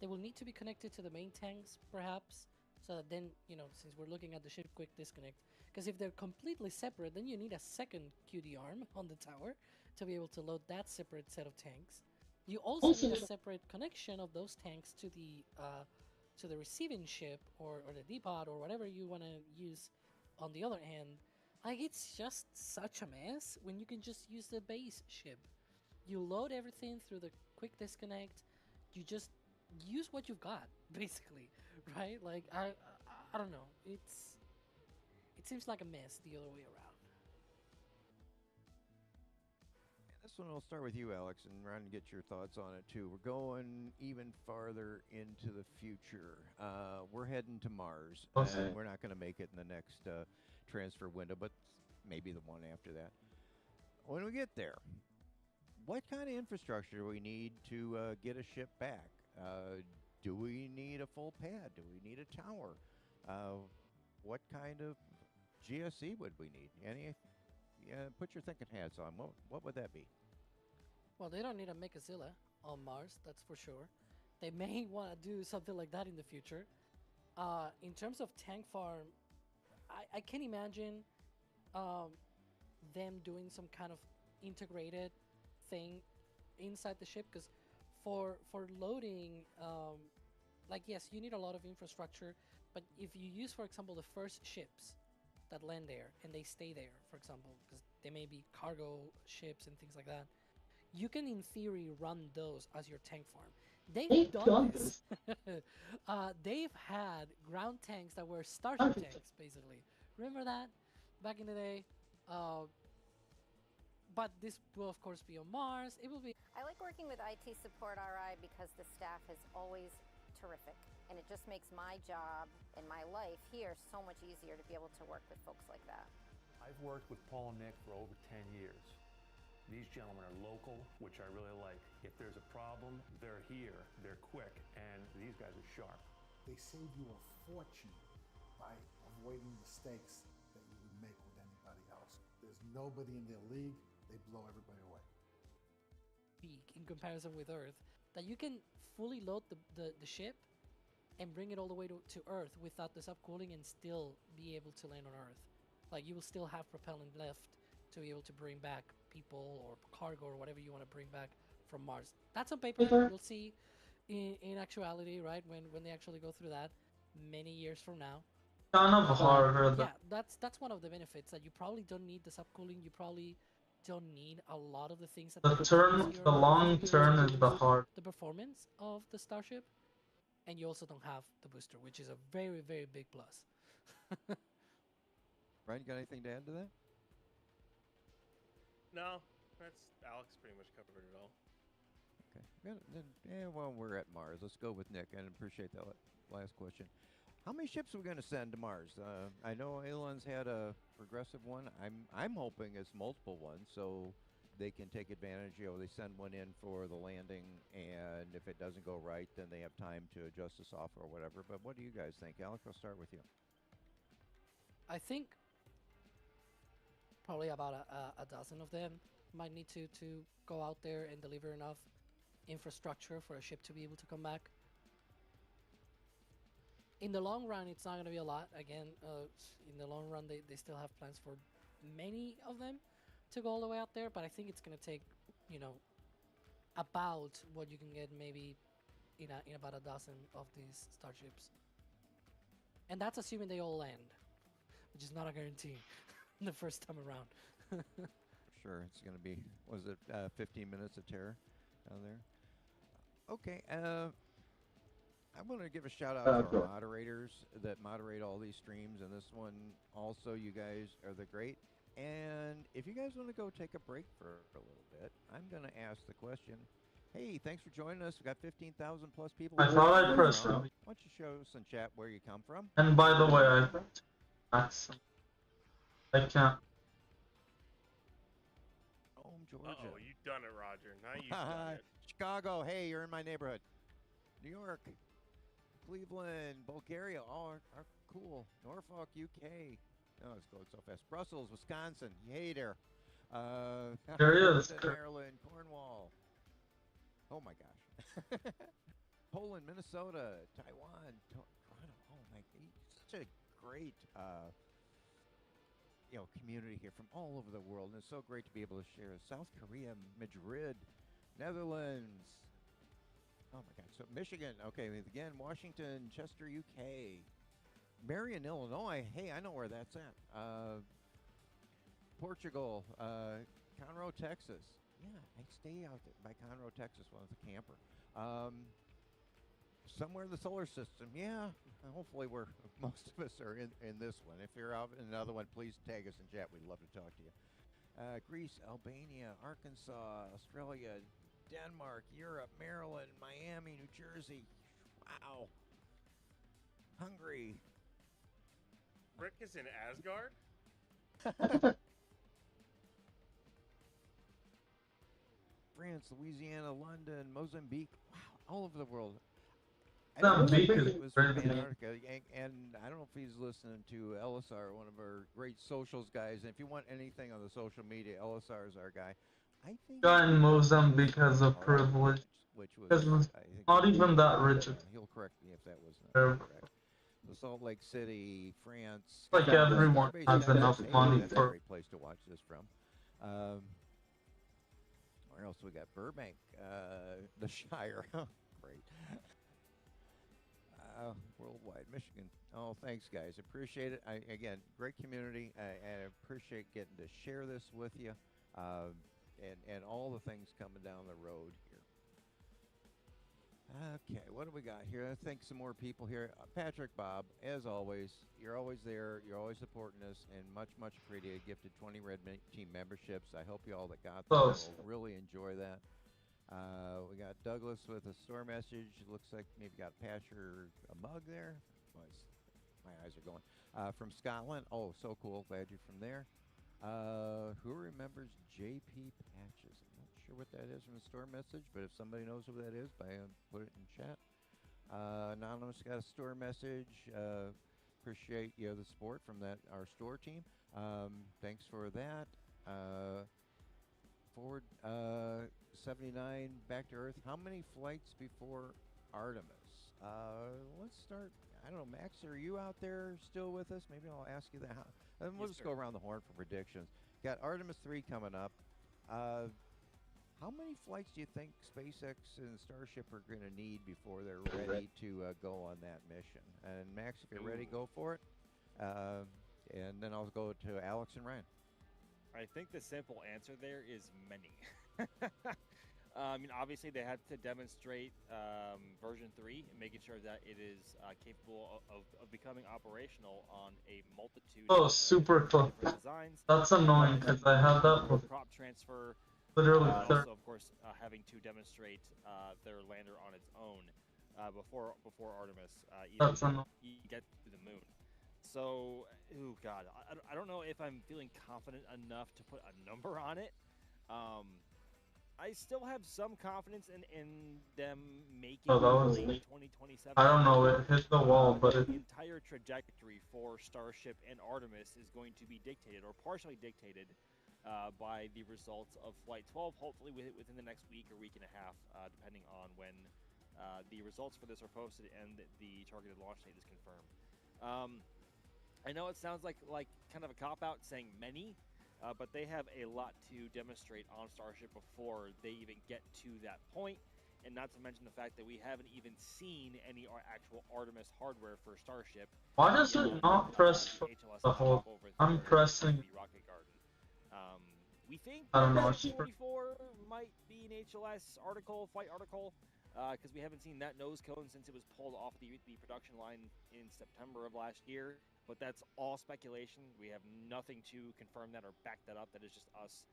They will need to be connected to the main tanks, perhaps, so that then, since we're looking at the ship quick disconnect, because if they're completely separate, then you need a second QD arm on the tower to be able to load that separate set of tanks. You also need a separate connection of those tanks to the receiving ship or the depot or whatever you want to use on the other hand. Like, it's just such a mess when you can just use the base ship. You load everything through the quick disconnect. You just use what you've got, basically, right? Like, I don't know. It seems like a mess the other way around. This one, I'll start with you, Alex, and Ryan, get your thoughts on it too. We're going even farther into the future. We're heading to Mars, and we're not going to make it in the next transfer window, but maybe the one after that. When we get there, what kind of infrastructure do we need to get a ship back? Do we need a full pad? Do we need a tower? What kind of GSC would we need? Put your thinking hats on. What would that be? Well, they don't need a Mechazilla on Mars, that's for sure. They may want to do something like that in the future. In terms of tank farm, I can imagine them doing some kind of integrated thing inside the ship, because for loading, like, yes, you need a lot of infrastructure, but if you use, for example, the first ships that land there and they stay there, for example, because they may be cargo ships and things like that, you can in theory run those as your tank farm. They've done this. They've had ground tanks that were starship tanks, basically. Remember that back in the day? But this will of course be on Mars. It will be. I like working with IT Support RI because the staff is always terrific, and it just makes my job and my life here so much easier to be able to work with folks like that. I've worked with Paul and Nick for over 10 years. These gentlemen are local, which I really like. If there's a problem, they're here, they're quick, and these guys are sharp. They save you a fortune by avoiding mistakes that you would make with anybody else. There's nobody in their league. They blow everybody away. In comparison with Earth, that you can fully load the ship and bring it all the way to Earth without the subcooling and still be able to land on Earth. Like, you will still have propellant left to be able to bring back people or cargo or whatever you want to bring back from Mars. That's on paper. We'll see in actuality, right? When they actually go through that many years from now. Kind of harder. Yeah, that's one of the benefits, that you probably don't need the subcooling. You probably don't need a lot of the things that the long turn is the hard. The performance of the Starship, and you also don't have the booster, which is a very, very big plus. Brian, you got anything to add to that? No, that's Alex pretty much covered it all. Okay. Well, we're at Mars. Let's go with Nick, and appreciate that last question. How many ships are we going to send to Mars? I know Elon's had a progressive one. I'm hoping it's multiple ones, so they can take advantage. They send one in for the landing, and if it doesn't go right, then they have time to adjust the software or whatever. But what do you guys think? Alex, I'll start with you. I think probably about a dozen of them might need to go out there and deliver enough infrastructure for a ship to be able to come back. In the long run, it's not going to be a lot. Again, in the long run, they still have plans for many of them to go all the way out there, but I think it's going to take, about what you can get maybe in about a dozen of these starships. And that's assuming they all land, which is not a guarantee the first time around. Sure, it's going to be, 15 minutes of terror down there? Okay, I want to give a shout out to our moderators that moderate all these streams, and this one also. You guys are the great. And if you guys want to go take a break for a little bit, I'm going to ask the question. Hey, thanks for joining us. We've got 15,000 plus people. I thought I pressed it. Why don't you show us in chat where you come from? And by the way, I can't. Georgia. Oh, you done it, Roger. Now you've done it. Chicago. Hey, you're in my neighborhood. New York. Cleveland, Bulgaria, all are cool. Norfolk, UK. Oh, it's going so fast. Brussels, Wisconsin. Hey there. There is. Maryland, Cornwall. Oh my gosh. Poland, Minnesota, Taiwan, Toronto. Oh my God. Such a great community here from all over the world. And it's so great to be able to share. South Korea, Madrid, Netherlands. Oh my God. So Michigan, okay, again, Washington, Chester, UK, Marion, Illinois. Hey, I know where that's at. Portugal, Conroe, Texas. Yeah, I stay out there by Conroe, Texas when I was a camper. Somewhere in the solar system. Yeah, hopefully most of us are in this one. If you're out in another one, please tag us in chat. We'd love to talk to you. Greece, Albania, Arkansas, Australia, Denmark, Europe, Maryland, Miami, New Jersey. Wow. Hungary. Rick is in Asgard? France, Louisiana, London, Mozambique. Wow, all over the world. I That think beak it is was from crazy. Antarctica, and I don't know if he's listening to LSR, one of our great socials guys. And if you want anything on the social media, LSR is our guy. I think Guy in he does Mozambique has a our language, privilege. which was, Because it's I think, not even that rich. he'll correct me if that was not It's correct. The Salt Lake City, France. like everyone Starbase, has Texas. enough Hey, money that's a for. great place to watch this from. Um, where else we got? Burbank, the Shire. Great. Worldwide, Michigan. Oh, thanks, guys. Appreciate it. Again, great community. I appreciate getting to share this with you, and all the things coming down the road here. Okay, what do we got here? I think some more people here. Patrick, Bob, as always, you're always there. You're always supporting us, and much, much appreciated. Gifted 20 Red Team memberships. I hope you all that got them will really enjoy that. We got Douglas with a store message. Looks like maybe got Patcher a mug there. My eyes are going. From Scotland. Oh, so cool. Glad you're from there. Who remembers JP Patches? I'm not sure what that is from the store message, but if somebody knows who that is, put it in chat. Anonymous got a store message. Appreciate the support from our store team. Thanks for that. Forward 79 back to Earth. How many flights before Artemis? Let's start. I don't know, Max, are you out there still with us? Maybe I'll ask you that. And we'll just go around the horn for predictions. Got Artemis 3 coming up. How many flights do you think SpaceX and Starship are going to need before they're ready to go on that mission? And Max, if you're ready, go for it. And then I'll go to Alex and Ryan. I think the simple answer there is many. I mean, obviously they had to demonstrate version 3, making sure that it is capable of becoming operational on a multitude of super close. Designs. That's annoying because I had that before. Prop transfer. Literally. Also, of course, having to demonstrate their lander on its own before Artemis even get to the moon. So, oh God, I don't know if I'm feeling confident enough to put a number on it. I still have some confidence in them making late 2027. I don't know, it hit the wall, but the entire trajectory for Starship and Artemis is going to be dictated, or partially dictated, by the results of Flight 12, hopefully within the next week or week and a half, depending on when the results for this are posted and the targeted launch date is confirmed. I know it sounds like kind of a cop-out saying many, but they have a lot to demonstrate on Starship before they even get to that point, and not to mention the fact that we haven't even seen any actual Artemis hardware for Starship. Why does it not press for the whole? I'm pressing. Rocket Garden. We think I don't know. 44 might be an HLS article, flight article, because we haven't seen that nose cone since it was pulled off the production line in September of last year. But that's all speculation. We have nothing to confirm that or back that up. That is just us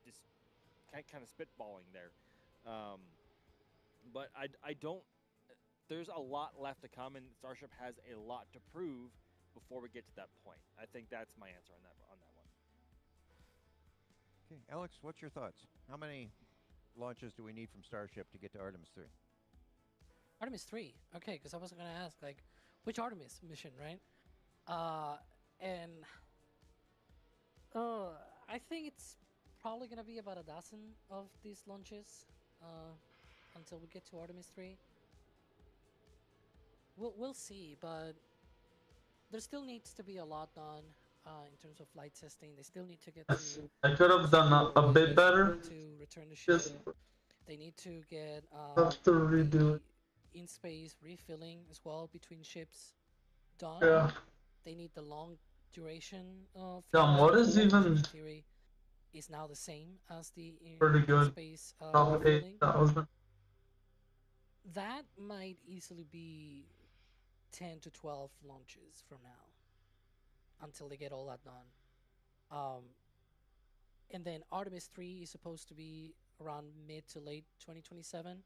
just kind of spitballing there. But I don't... There's a lot left to come, and Starship has a lot to prove before we get to that point. I think that's my answer on that one. Okay, Alex, what's your thoughts? How many launches do we need from Starship to get to Artemis 3? Artemis 3. Okay, because I was going to ask, which Artemis mission, right? And I think it's probably going to be about a dozen of these launches until we get to Artemis 3. We'll see, but there still needs to be a lot done in terms of flight testing. They still need to get to... I could have done a bit better. To return the ship. They need to get have to redo it. In-space refilling as well between ships done. Yeah. They need the long duration of... what is even... theory is now the same as the pretty good. In-space refilling. 8,000. That might easily be 10 to 12 launches from now until they get all that done. And then Artemis 3 is supposed to be around mid to late 2027.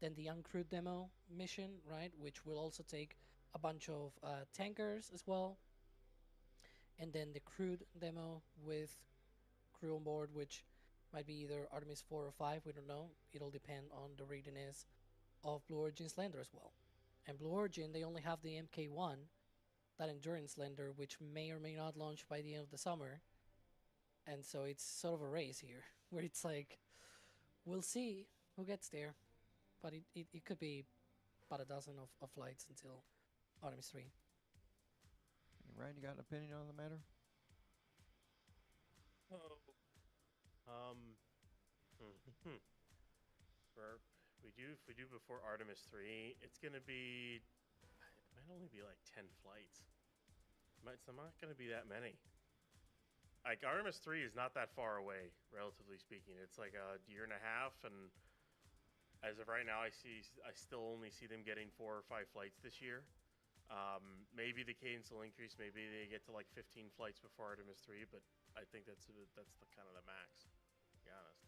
Then the uncrewed demo mission, right, which will also take a bunch of tankers as well. And then the crewed demo with crew on board, which Might be either Artemis 4 or 5. We don't know. It'll depend on the readiness of Blue Origin's lander as well. And Blue Origin, they only have the MK1, that endurance lander, which may or may not launch by the end of the summer. And so it's sort of a race here, where it's like, we'll see who gets there. But it could be about a dozen of flights until Artemis 3. Ryan, you got an opinion on the matter? Oh. If we do before Artemis 3, it's gonna be. It might only be like 10 flights. It's not gonna be that many. Like Artemis 3 is not that far away, relatively speaking. It's like a year and a half, and as of right now, I still only see them getting 4 or 5 flights this year. Maybe the cadence will increase. Maybe they get to like 15 flights before Artemis 3, but I think that's the kind of the max, to be honest.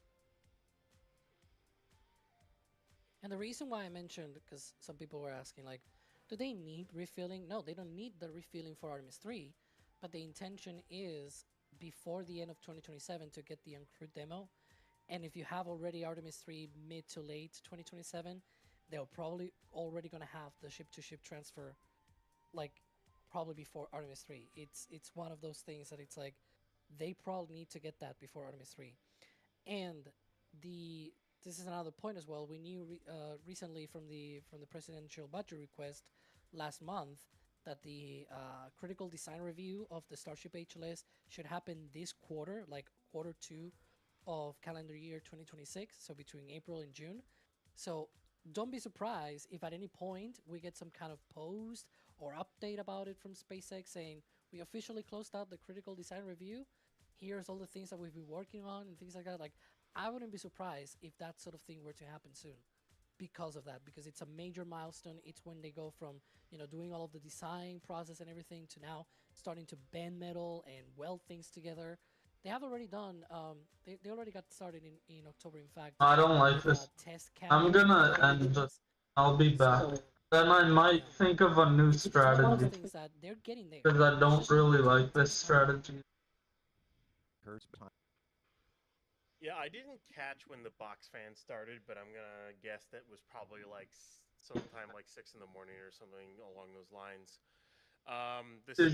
And the reason why I mentioned, because some people were asking, like, do they need refueling? No, they don't need the refueling for Artemis 3, but the intention is before the end of 2027 to get the uncrewed demo. And if you have already Artemis 3 mid to late 2027, they're probably already going to have the ship-to-ship transfer, like, probably before Artemis 3. It's one of those things that it's like, they probably need to get that before Artemis 3. And this is another point as well. We knew recently from the presidential budget request last month that the critical design review of the Starship HLS should happen this quarter, like quarter 2 of calendar year 2026, so between April and June. So don't be surprised if at any point we get some kind of post or update about it from SpaceX saying we officially closed out the critical design review. Here's all the things that we've been working on and things like that. Like, I wouldn't be surprised if that sort of thing were to happen soon because of that, because it's a major milestone. It's when they go from, doing all of the design process and everything to now starting to bend metal and weld things together. They have already done, they already got started in October, in fact. I don't like this. Test I'm gonna end this. I'll be back. Then I might think of a new strategy. Things that they're getting there. Because I don't really like this strategy. Yeah, I didn't catch when the box fan started, but I'm gonna guess that was probably like sometime like 6 in the morning or something along those lines. This is